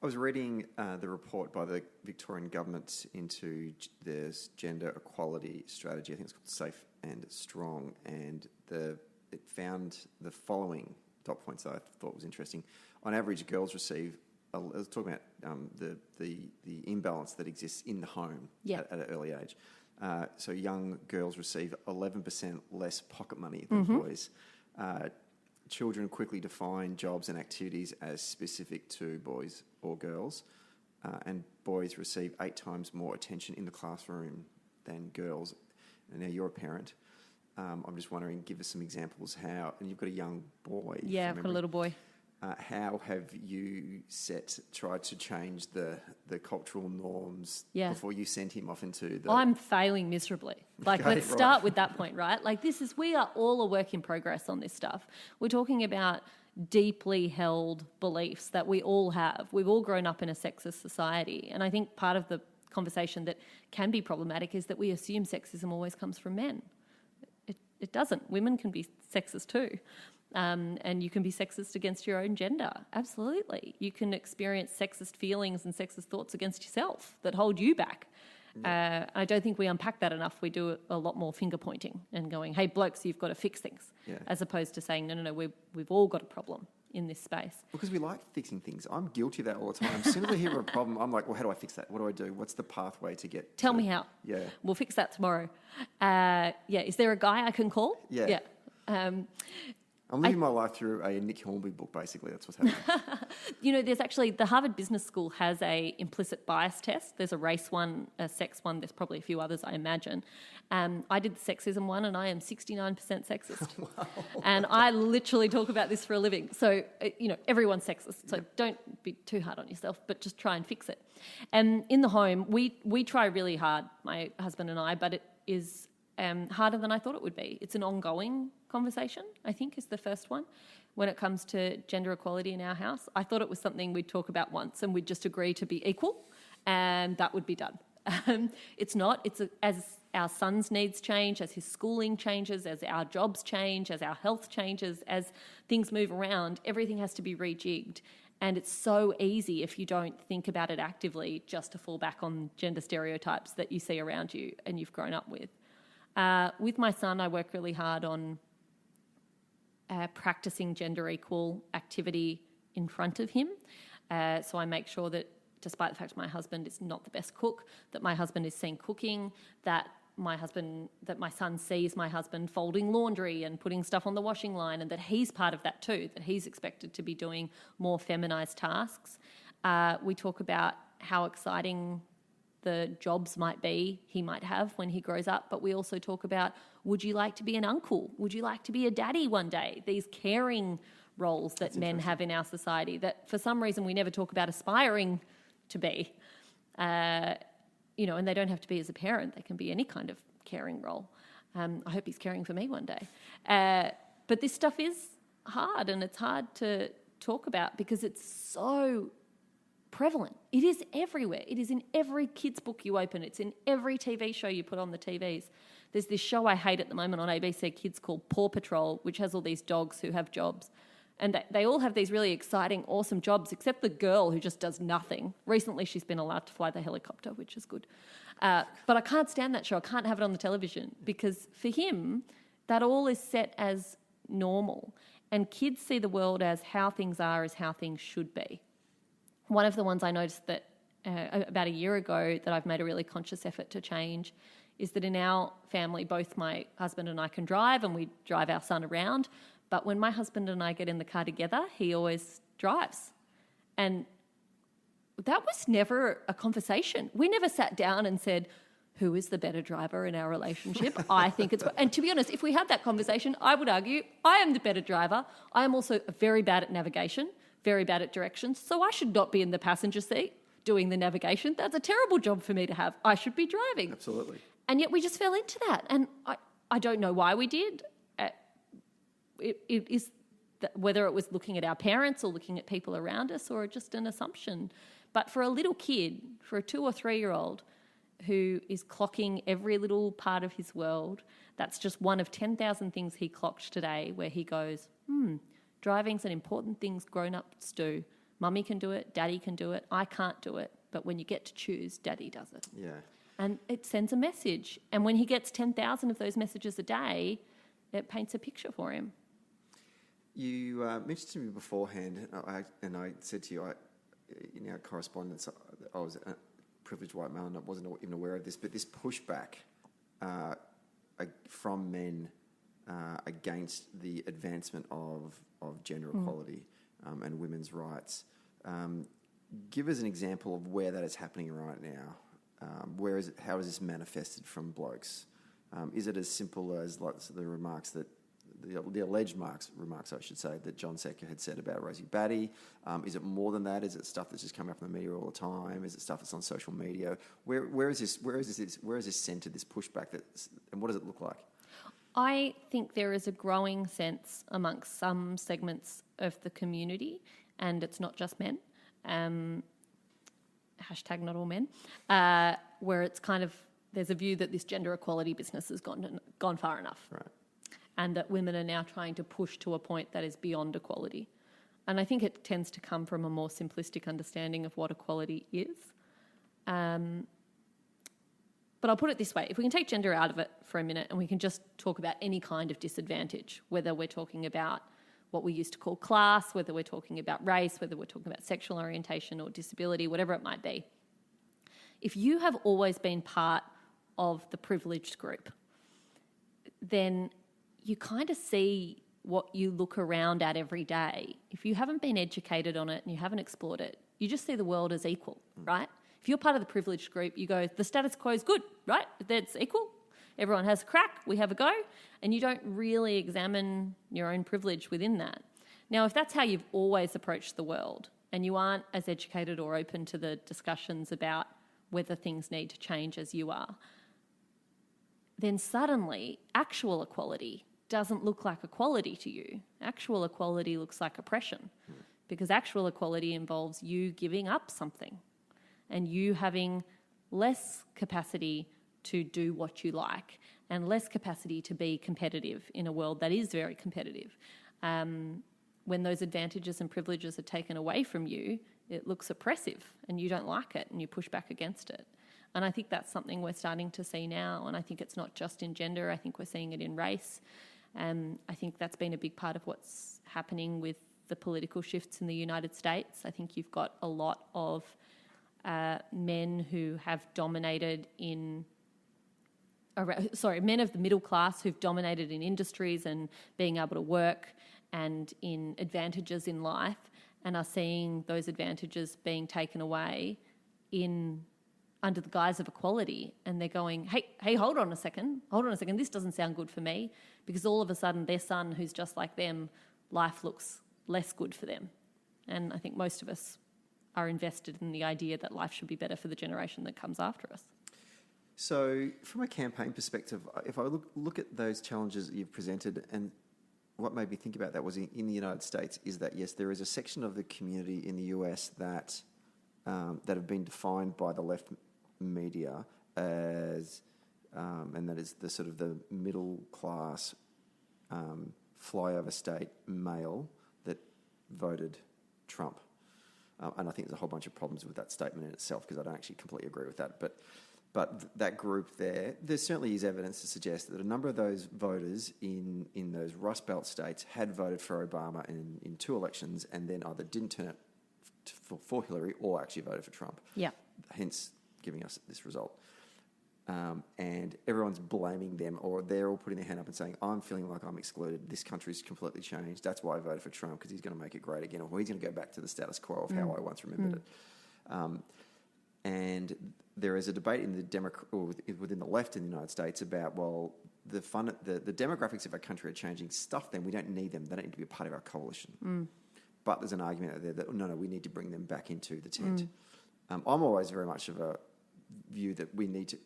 I was reading the report by the Victorian government into their gender equality strategy. I think it's called Safe and Strong, and it found the following dot points that I thought was interesting. On average, girls receive, I was talking about the imbalance that exists in the home at an early age. So young girls receive 11% less pocket money than boys. Children quickly define jobs and activities as specific to boys or girls, and boys receive 8 times more attention in the classroom than girls. And now you're a parent. I'm just wondering, give us some examples how, and you've got a young boy. Yeah, I've got a little boy. How have you tried to change the cultural norms before you sent him off into the... I'm failing miserably. Let's start with that point, right? We are all a work in progress on this stuff. We're talking about deeply held beliefs that we all have. We've all grown up in a sexist society. And I think part of the conversation that can be problematic is that we assume sexism always comes from men. It doesn't. Women can be sexist too. And you can be sexist against your own gender. Absolutely. You can experience sexist feelings and sexist thoughts against yourself that hold you back. Yeah. I don't think we unpack that enough. We do a lot more finger pointing and going, hey, blokes, you've got to fix things, as opposed to saying, no, we've all got a problem in this space. Because we like fixing things. I'm guilty of that all the time. As soon as I hear a problem, I'm like, well, how do I fix that? What do I do? What's the pathway to get... Tell me how. Yeah. We'll fix that tomorrow. Is there a guy I can call? Yeah. I'm living my life through a Nick Hornby book, basically. That's what's happening. There's actually, the Harvard Business School has a implicit bias test. There's a race one, a sex one. There's probably a few others, I imagine. I did the sexism one, and I am 69% sexist. Wow. And I literally talk about this for a living. So, everyone's sexist. So don't be too hard on yourself, but just try and fix it. And in the home, we try really hard, my husband and I, but it is harder than I thought it would be. It's an ongoing conversation, I think, is the first one. When it comes to gender equality in our house, I thought it was something we'd talk about once and we'd just agree to be equal and that would be done. It's not. As our son's needs change, as his schooling changes, as our jobs change, as our health changes, as things move around, everything has to be rejigged. And it's so easy, if you don't think about it actively, just to fall back on gender stereotypes that you see around you and you've grown up with. With my son, I work really hard on practicing gender equal activity in front of him. So I make sure that, despite the fact my husband is not the best cook, that my husband is seen cooking, that my son sees my husband folding laundry and putting stuff on the washing line, and that he's part of that too, that he's expected to be doing more feminised tasks. We talk about how exciting the jobs he might have when he grows up, but we also talk about, would you like to be an uncle? Would you like to be a daddy one day? These caring roles that men have in our society that for some reason we never talk about aspiring to be. and they don't have to be as a parent. They can be any kind of caring role. I hope he's caring for me one day. But this stuff is hard, and it's hard to talk about because it's so prevalent. It is everywhere. It is in every kid's book you open. It's in every TV show you put on the TVs. There's this show I hate at the moment on ABC Kids called Paw Patrol, which has all these dogs who have jobs. And they all have these really exciting, awesome jobs, except the girl who just does nothing. Recently, she's been allowed to fly the helicopter, which is good. But I can't stand that show. I can't have it on the television because for him, that all is set as normal. And kids see the world as how things are is how things should be. One of the ones I noticed that about a year ago that I've made a really conscious effort to change is that in our family, both my husband and I can drive, and we drive our son around. But when my husband and I get in the car together, he always drives. And that was never a conversation. We never sat down and said, who is the better driver in our relationship? I think it's... And to be honest, if we had that conversation, I would argue I am the better driver. I am also very bad at navigation, very bad at directions, so I should not be in the passenger seat doing the navigation. That's a terrible job for me to have. I should be driving. Absolutely. And yet we just fell into that. And I don't know why we did. It is whether it was looking at our parents or looking at people around us or just an assumption. But for a little kid, for a 2 or 3 year old who is clocking every little part of his world, that's just one of 10,000 things he clocked today where he goes, driving's an important thing grown-ups do. Mummy can do it, Daddy can do it, I can't do it. But when you get to choose, Daddy does it. Yeah. And it sends a message. And when he gets 10,000 of those messages a day, it paints a picture for him. You mentioned to me beforehand, and I said to you, in our correspondence, I was a privileged white male and I wasn't even aware of this, but this pushback from men against the advancement of gender equality and women's rights. Give us an example of where that is happening right now. How is this manifested from blokes? Is it as simple as like the remarks that the alleged remarks, I should say, that John Secker had said about Rosie Batty? Is it more than that? Is it stuff that's just coming up in the media all the time? Is it stuff that's on social media? Where is this centred, this pushback, and what does it look like? I think there is a growing sense amongst some segments of the community, and it's not just men, hashtag not all men, where it's kind of, there's a view that this gender equality business has gone far enough. Right. And that women are now trying to push to a point that is beyond equality. And I think it tends to come from a more simplistic understanding of what equality is. But I'll put it this way. If we can take gender out of it for a minute and we can just talk about any kind of disadvantage, whether we're talking about what we used to call class, whether we're talking about race, whether we're talking about sexual orientation or disability, whatever it might be. If you have always been part of the privileged group, then you kind of see what you look around at every day. If you haven't been educated on it and you haven't explored it, you just see the world as equal, right? If you're part of the privileged group, you go, the status quo is good, right? That's equal. Everyone has a crack, we have a go, and you don't really examine your own privilege within that. Now, if that's how you've always approached the world and you aren't as educated or open to the discussions about whether things need to change as you are, then suddenly actual equality doesn't look like equality to you. Actual equality looks like oppression because actual equality involves you giving up something and you having less capacity to do what you like and less capacity to be competitive in a world that is very competitive. When those advantages and privileges are taken away from you, it looks oppressive and you don't like it and you push back against it. And I think that's something we're starting to see now. And I think it's not just in gender. I think we're seeing it in race. I think that's been a big part of what's happening with the political shifts in the United States. I think you've got a lot of men who have dominated men of the middle class who've dominated in industries and being able to work and in advantages in life and are seeing those advantages being taken away under the guise of equality, and they're going, hey, hold on a second, this doesn't sound good for me, because all of a sudden their son, who's just like them, life looks less good for them. And I think most of us are invested in the idea that life should be better for the generation that comes after us. So from a campaign perspective, if I look at those challenges that you've presented, and what made me think about that was in the United States is that, yes, there is a section of the community in the US that have been defined by the left media as, and that is the sort of the middle class flyover state male that voted Trump. And I think there's a whole bunch of problems with that statement in itself because I don't actually completely agree with that. But that group there certainly is evidence to suggest that a number of those voters in those Rust Belt states had voted for Obama in 2 elections and then either didn't turn out for Hillary or actually voted for Trump. Yeah. Hence giving us this result. And everyone's blaming them, or they're all putting their hand up and saying, I'm feeling like I'm excluded. This country's completely changed. That's why I voted for Trump, because he's going to make it great again, or he's going to go back to the status quo of how I once remembered it. And there is a debate in the within the left in the United States about, well, the demographics of our country are changing. Stuff them. We don't need them. They don't need to be a part of our coalition. But there's an argument out there that, no, we need to bring them back into the tent. I'm always very much of a view that we need to...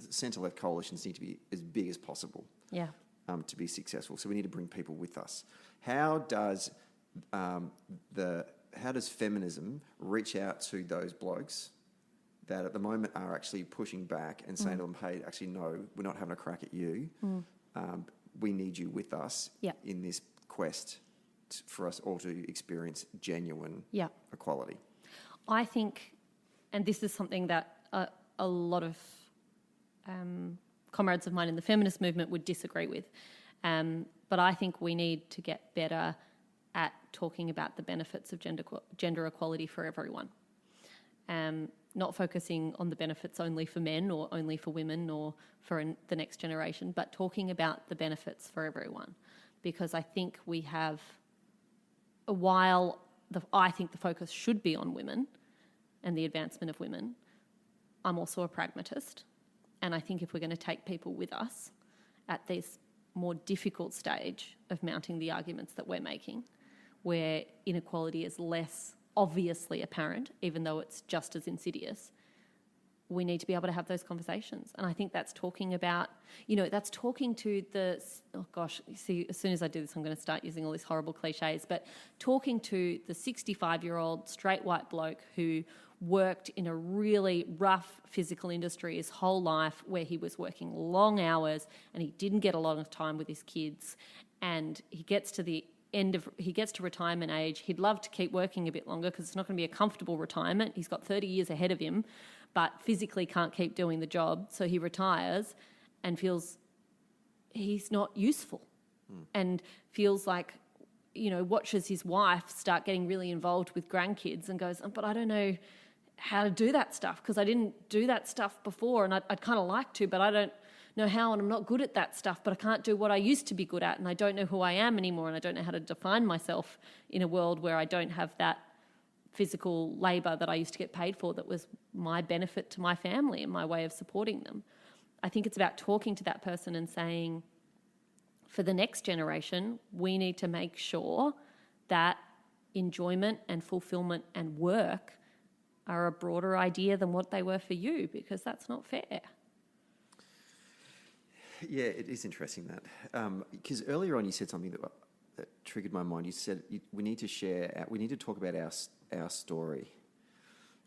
centre-left coalitions need to be as big as possible to be successful. So we need to bring people with us. How does feminism reach out to those blokes that at the moment are actually pushing back and saying to them, hey, actually, no, we're not having a crack at you. We need you with us in this quest for us all to experience genuine equality. I think, and this is something that a lot of comrades of mine in the feminist movement would disagree with. But I think we need to get better at talking about the benefits of gender equality for everyone. Not focusing on the benefits only for men or only for women or for the next generation, but talking about the benefits for everyone. Because I think we have, I think the focus should be on women and the advancement of women, I'm also a pragmatist. And I think if we're going to take people with us at this more difficult stage of mounting the arguments that we're making, where inequality is less obviously apparent, even though it's just as insidious, we need to be able to have those conversations. And I think that's talking about, that's talking to the, see, as soon as I do this, I'm going to start using all these horrible cliches, but talking to the 65-year-old straight white bloke who worked in a really rough physical industry his whole life, where he was working long hours and he didn't get a lot of time with his kids, and he gets to retirement age. He'd love to keep working a bit longer because it's not going to be a comfortable retirement. He's got 30 years ahead of him, but physically can't keep doing the job. So he retires and feels he's not useful and feels like, watches his wife start getting really involved with grandkids and goes, but I don't know how to do that stuff because I didn't do that stuff before, and I'd kind of like to, but I don't know how, and I'm not good at that stuff, but I can't do what I used to be good at, and I don't know who I am anymore, and I don't know how to define myself in a world where I don't have that physical labour that I used to get paid for that was my benefit to my family and my way of supporting them. I think it's about talking to that person and saying, for the next generation, we need to make sure that enjoyment and fulfilment and work are a broader idea than what they were for you, because that's not fair. Yeah, it is interesting that. Because earlier on you said something that triggered my mind. You said we need to talk about our story.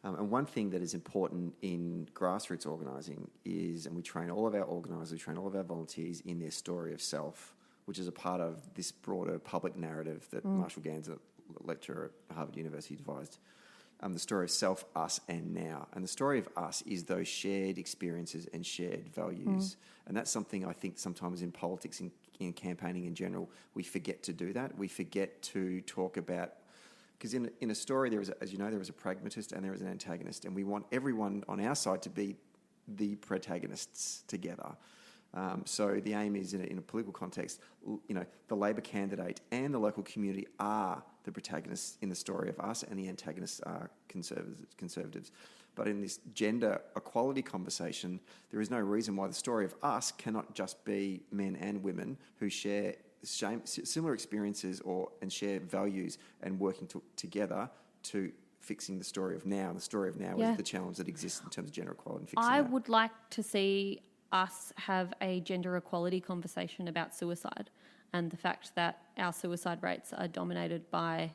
And one thing that is important in grassroots organising is, and we train all of our organisers, we train all of our volunteers in their story of self, which is a part of this broader public narrative that Marshall Gans, a lecturer at Harvard University, devised. The story of self, us, and now. And the story of us is those shared experiences and shared values. And that's something I think sometimes in politics, in campaigning in general, we forget to do that. We forget to talk about, because in a story, there is, as you know, there is a pragmatist and there is an antagonist, and we want everyone on our side to be the protagonists together. So the aim is, in a political context, the Labor candidate and the local community are the protagonists in the story of us, and the antagonists are conservatives. But in this gender equality conversation, there is no reason why the story of us cannot just be men and women who share similar experiences and share values and working together to fixing the story of now. And the story of now is the challenge that exists in terms of gender equality and fixing I that. would like to see us have a gender equality conversation about suicide and the fact that our suicide rates are dominated by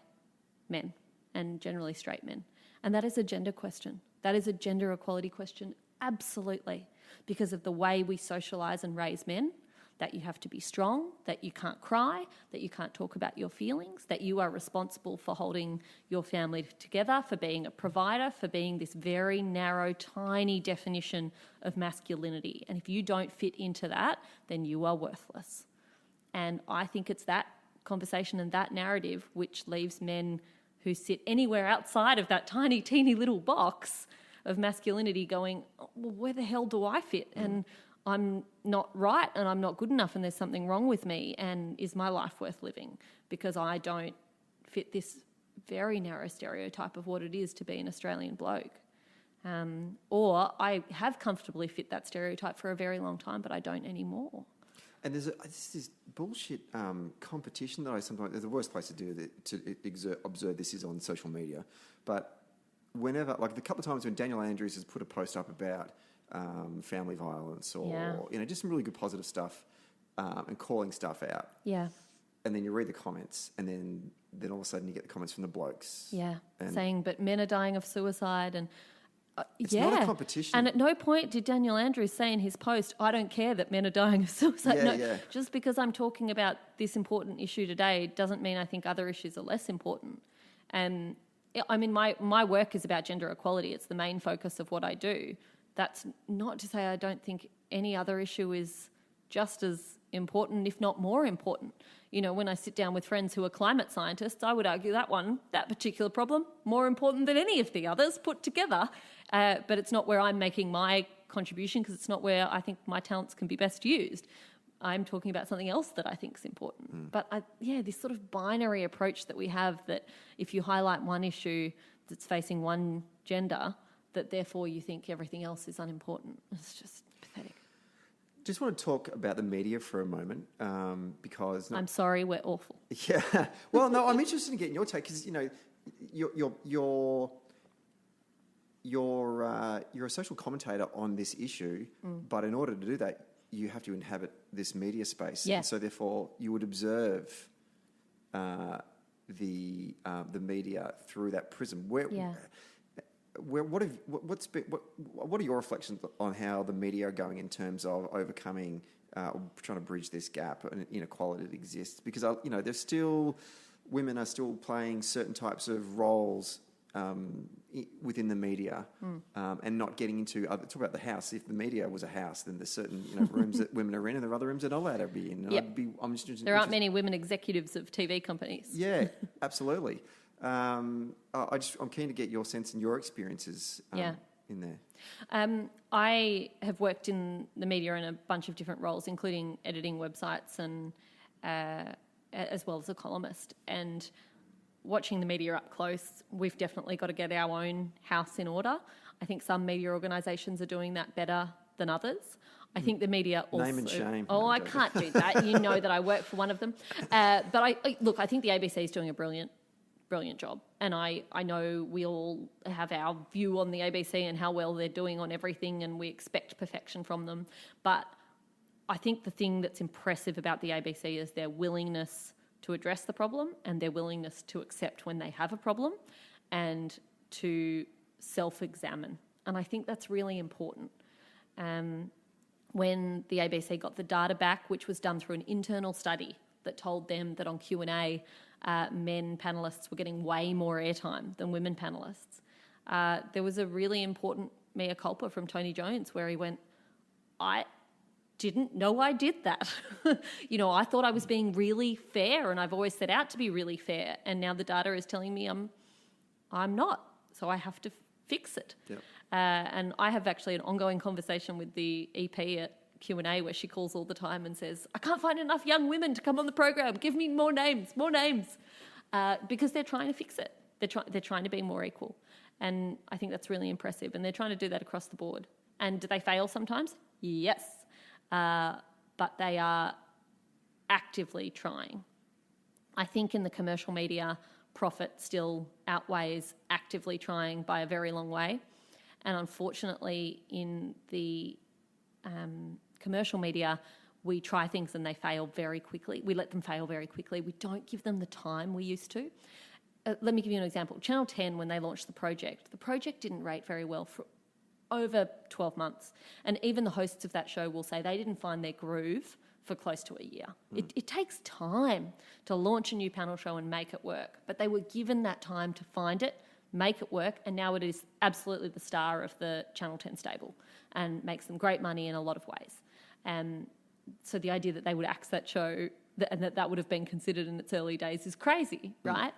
men and generally straight men. And that is a gender question. That is a gender equality question, absolutely, because of the way we socialise and raise men, that you have to be strong, that you can't cry, that you can't talk about your feelings, that you are responsible for holding your family together, for being a provider, for being this very narrow, tiny definition of masculinity. And if you don't fit into that, then you are worthless. And I think it's that conversation and that narrative which leaves men who sit anywhere outside of that tiny, teeny little box of masculinity going, well, where the hell do I fit? And I'm not right and I'm not good enough and there's something wrong with me, and is my life worth living because I don't fit this very narrow stereotype of what it is to be an Australian bloke. Or I have comfortably fit that stereotype for a very long time, but I don't anymore. And there's this bullshit competition that I sometimes... There's the worst place to do it, to observe this is on social media. But whenever... Like the couple of times when Daniel Andrews has put a post up about family violence or, just some really good positive stuff and calling stuff out. Yeah. And then you read the comments and then all of a sudden you get the comments from the blokes. Yeah. Saying, but men are dying of suicide and... It's not a competition. And at no point did Daniel Andrews say in his post, I don't care that men are dying of suicide. Just because I'm talking about this important issue today doesn't mean I think other issues are less important. And I mean, my work is about gender equality. It's the main focus of what I do. That's not to say I don't think any other issue is just as important, if not more important. When I sit down with friends who are climate scientists, I would argue that particular problem, more important than any of the others put together. But it's not where I'm making my contribution because it's not where I think my talents can be best used. I'm talking about something else that I think is important. But this sort of binary approach that we have, that if you highlight one issue that's facing one gender, that therefore you think everything else is unimportant. It's just pathetic. Just want to talk about the media for a moment because... I'm sorry, we're awful. Yeah. Well, no, I'm interested in getting your take because, you're a social commentator on this issue, but in order to do that, you have to inhabit this media space. Yeah. And so therefore you would observe the media through that prism. What are your reflections on how the media are going in terms of overcoming or trying to bridge this gap and inequality that exists? Because there's still women are still playing certain types of roles within the media and not getting into talk about the house. If the media was a house, then there's certain rooms that women are in and there are other rooms that are not allowed to be in. Yep. There aren't many women executives of TV companies. Yeah, absolutely. I'm keen to get your sense and your experiences in there. I have worked in the media in a bunch of different roles, including editing websites and as well as a columnist. And watching the media up close, we've definitely got to get our own house in order. I think some media organisations are doing that better than others. I think the media also... Name and shame. Oh, I can't do that. You know that I work for one of them. But I think the ABC is doing a brilliant job. And I know we all have our view on the ABC and how well they're doing on everything, and we expect perfection from them. But I think the thing that's impressive about the ABC is their willingness to address the problem and their willingness to accept when they have a problem and to self-examine. And I think that's really important. When the ABC got the data back, which was done through an internal study that told them that on Q&A, men panellists were getting way more airtime than women panellists. There was a really important mea culpa from Tony Jones where he went, I didn't know I did that. I thought I was being really fair and I've always set out to be really fair. And now the data is telling me I'm not. So I have to fix it. Yep. And I have actually an ongoing conversation with the EP at Q&A where she calls all the time and says, I can't find enough young women to come on the program. Give me more names. Because they're trying to fix it. They're trying to be more equal. And I think that's really impressive. And they're trying to do that across the board. And do they fail sometimes? Yes. But they are actively trying. I think in the commercial media, profit still outweighs actively trying by a very long way. And unfortunately, in the commercial media, we try things and they fail very quickly. We let them fail very quickly. We don't give them the time we used to. Let me give you an example. Channel 10, when they launched the project didn't rate very well for over 12 months. And even the hosts of that show will say they didn't find their groove for close to a year. It takes time to launch a new panel show and make it work. But they were given that time to find it, make it work, and now it is absolutely the star of the Channel 10 stable and makes them great money in a lot of ways. So the idea that they would axe that show and that would have been considered in its early days is crazy, right?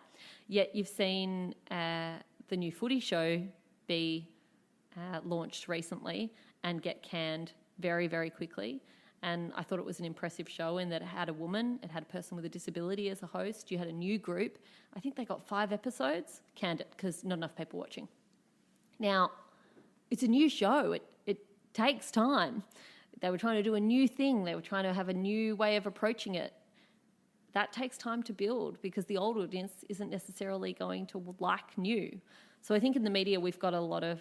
Yet you've seen the new footy show be launched recently and get canned very, very quickly. And I thought it was an impressive show in that it had a woman, it had a person with a disability as a host, you had a new group. I think they got 5 episodes, canned it because not enough people watching. Now, it's a new show. It takes time. They were trying to do a new thing. They were trying to have a new way of approaching it. That takes time to build because the old audience isn't necessarily going to like new. So I think in the media we've got a lot of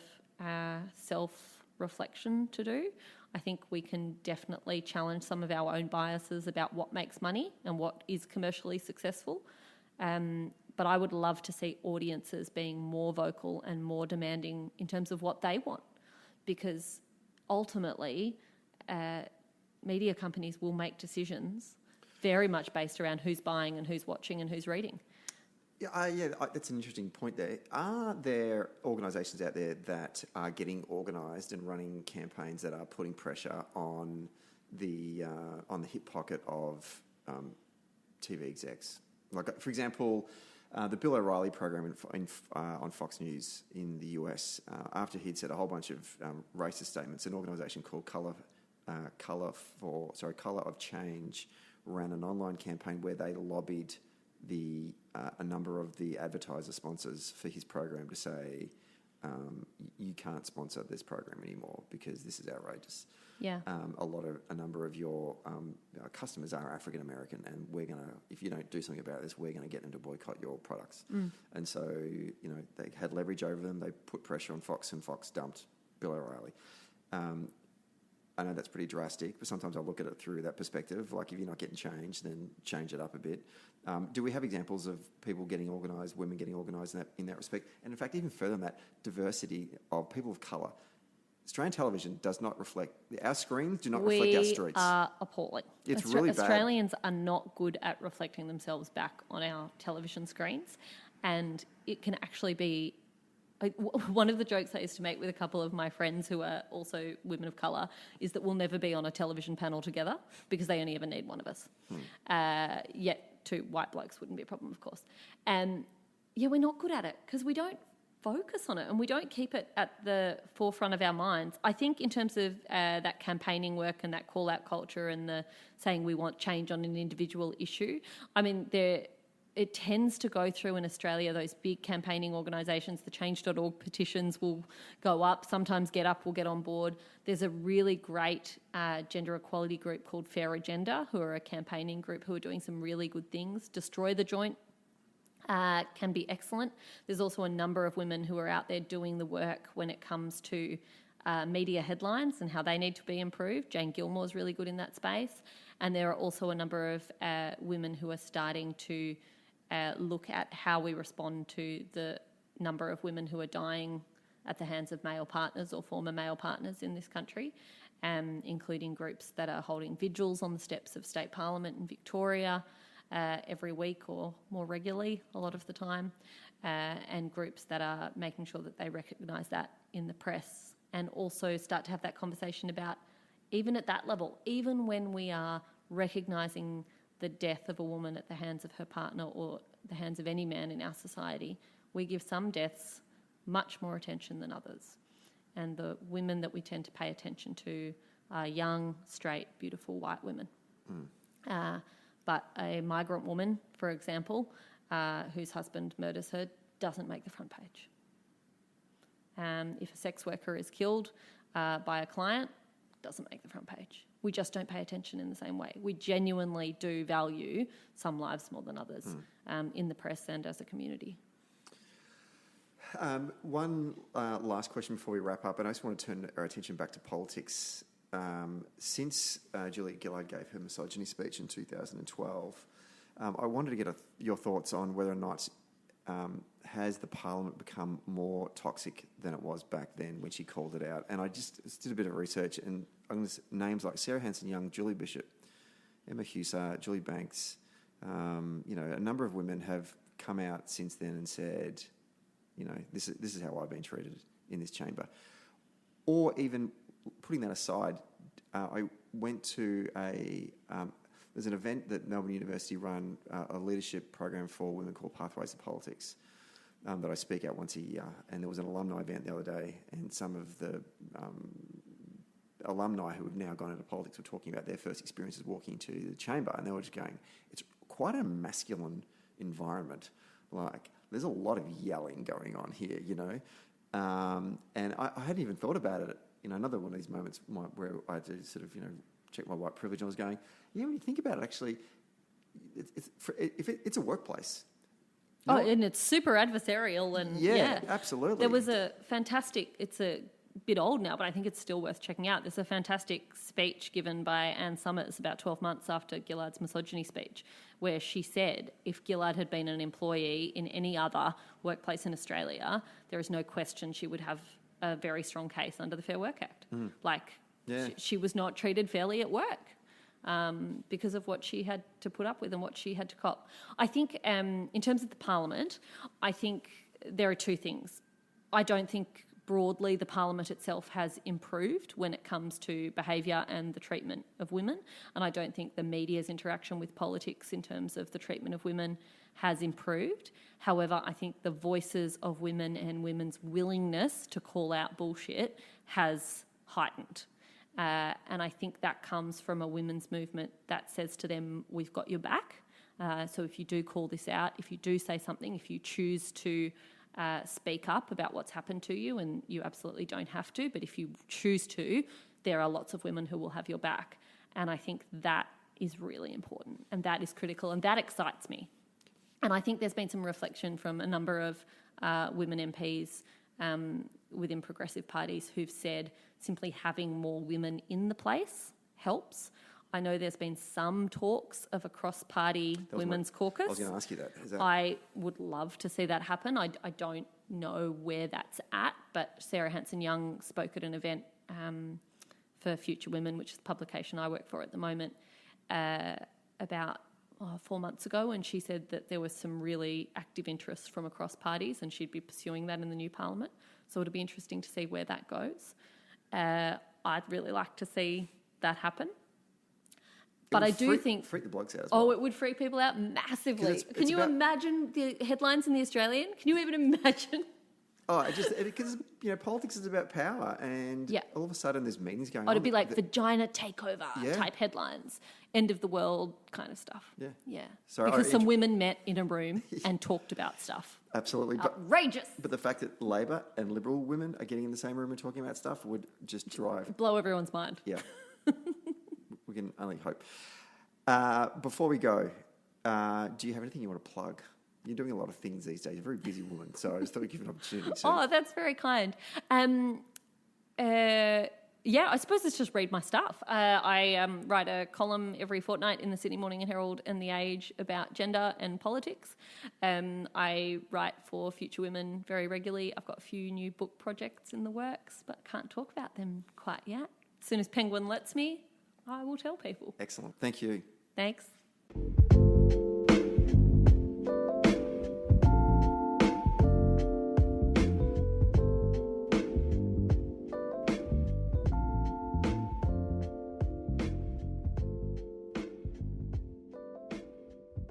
self-reflection to do. I think we can definitely challenge some of our own biases about what makes money and what is commercially successful. But I would love to see audiences being more vocal and more demanding in terms of what they want, because ultimately media companies will make decisions very much based around who's buying and who's watching and who's reading. Yeah, that's an interesting point there. Are there organisations out there that are getting organised and running campaigns that are putting pressure on the hip pocket of TV execs? Like, for example, the Bill O'Reilly program on Fox News in the US, after he'd said a whole bunch of racist statements, an organisation called Colour of Change ran an online campaign where they lobbied a number of the advertiser sponsors for his program to say, you can't sponsor this program anymore because this is outrageous. Yeah. A number of your customers are African American, and if you don't do something about this, we're gonna get them to boycott your products. And so, they had leverage over them. They put pressure on Fox, and Fox dumped Bill O'Reilly. I know that's pretty drastic, but sometimes I look at it through that perspective. Like, if you're not getting change, then change it up a bit. Do we have examples of people getting organised, women getting organised in that respect? And in fact, even further than that, diversity of people of colour. Australian television does not reflect, our screens do not reflect our streets. We are appalling. It's really bad. Australians are not good at reflecting themselves back on our television screens, and it can actually be... One of the jokes I used to make with a couple of my friends who are also women of colour is that we'll never be on a television panel together because they only ever need one of us. Yet 2 white blokes wouldn't be a problem, of course. And we're not good at it because we don't focus on it and we don't keep it at the forefront of our minds. I think in terms of that campaigning work and that call-out culture and the saying we want change on an individual issue, I mean, it tends to go through in Australia, those big campaigning organisations, the change.org petitions will go up. Sometimes Get Up will get on board. There's a really great gender equality group called Fair Agenda, who are a campaigning group who are doing some really good things. Destroy the Joint can be excellent. There's also a number of women who are out there doing the work when it comes to media headlines and how they need to be improved. Jane Gilmore is really good in that space. And there are also a number of women who are starting to look at how we respond to the number of women who are dying at the hands of male partners or former male partners in this country, including groups that are holding vigils on the steps of State Parliament in Victoria every week or more regularly a lot of the time, and groups that are making sure that they recognise that in the press and also start to have that conversation about, even at that level, even when we are recognising the death of a woman at the hands of her partner or the hands of any man in our society, we give some deaths much more attention than others. And the women that we tend to pay attention to are young, straight, beautiful white women. But a migrant woman, for example, whose husband murders her, doesn't make the front page. If a sex worker is killed by a client, doesn't make the front page. We just don't pay attention in the same way. We genuinely do value some lives more than others in the press and as a community. One last question before we wrap up, and I just want to turn our attention back to politics. Since Juliet Gillard gave her misogyny speech in 2012, I wanted to get your thoughts on whether or not has the parliament become more toxic than it was back then when she called it out. And I just did a bit of research, and names like Sarah Hanson-Young, Julie Bishop, Emma Hussar, Julie Banks, a number of women have come out since then and said, this is how I've been treated in this chamber. Or even putting that aside, I went to there's an event that Melbourne University run, a leadership program for women called Pathways to Politics, that I speak at once a year. And there was an alumni event the other day, and some of the alumni who have now gone into politics were talking about their first experiences walking into the chamber, and they were just going, it's quite a masculine environment. Like, there's a lot of yelling going on here, and I hadn't even thought about it. Another one of these moments where I had to sort of, check my white privilege. I was going, when you think about it, actually, it's a workplace. And it's super adversarial. And yeah, absolutely. There was a fantastic, it's a bit old now, but I think it's still worth checking out. There's a fantastic speech given by Anne Summers about 12 months after Gillard's misogyny speech, where she said if Gillard had been an employee in any other workplace in Australia, there is no question she would have a very strong case under the Fair Work Act. She was not treated fairly at work because of what she had to put up with and what she had to cop. I think in terms of the Parliament, I think there are two things. I don't think broadly the Parliament itself has improved when it comes to behaviour and the treatment of women, and I don't think the media's interaction with politics in terms of the treatment of women has improved. However, I think the voices of women and women's willingness to call out bullshit has heightened. And I think that comes from a women's movement that says to them, we've got your back. So if you do call this out, if you do say something, if you choose to speak up about what's happened to you, and you absolutely don't have to, but if you choose to, there are lots of women who will have your back. And I think that is really important, and that is critical, and that excites me. And I think there's been some reflection from a number of women MPs within progressive parties who've said simply having more women in the place helps. I know there's been some talks of a cross-party women's caucus. I was going to ask you that. I would love to see that happen. I don't know where that's at, but Sarah Hanson-Young spoke at an event for Future Women, which is the publication I work for at the moment, about 4 months ago, and she said that there was some really active interest from across parties and she'd be pursuing that in the new parliament. So it'll be interesting to see where that goes. I'd really like to see that happen. But I do think... freak the blokes out as well. Oh, it would freak people out massively. Can you imagine the headlines in The Australian? Can you even imagine? Because politics is about power, and all of a sudden there's meetings going on. It'd be like vagina takeover type headlines, end of the world kind of stuff. Yeah. So because some women met in a room and talked about stuff. Absolutely. Outrageous. But the fact that Labor and Liberal women are getting in the same room and talking about stuff would just blow everyone's mind. Yeah. We can only hope. Before we go, do you have anything you want to plug? You're doing a lot of things these days. You're a very busy woman, so I just thought we'd give you an opportunity. Oh, that's very kind. I suppose it's just read my stuff. I write a column every fortnight in the Sydney Morning Herald and The Age about gender and politics. I write for Future Women very regularly. I've got a few new book projects in the works, but can't talk about them quite yet. As soon as Penguin lets me, I will tell people. Excellent. Thank you. Thanks.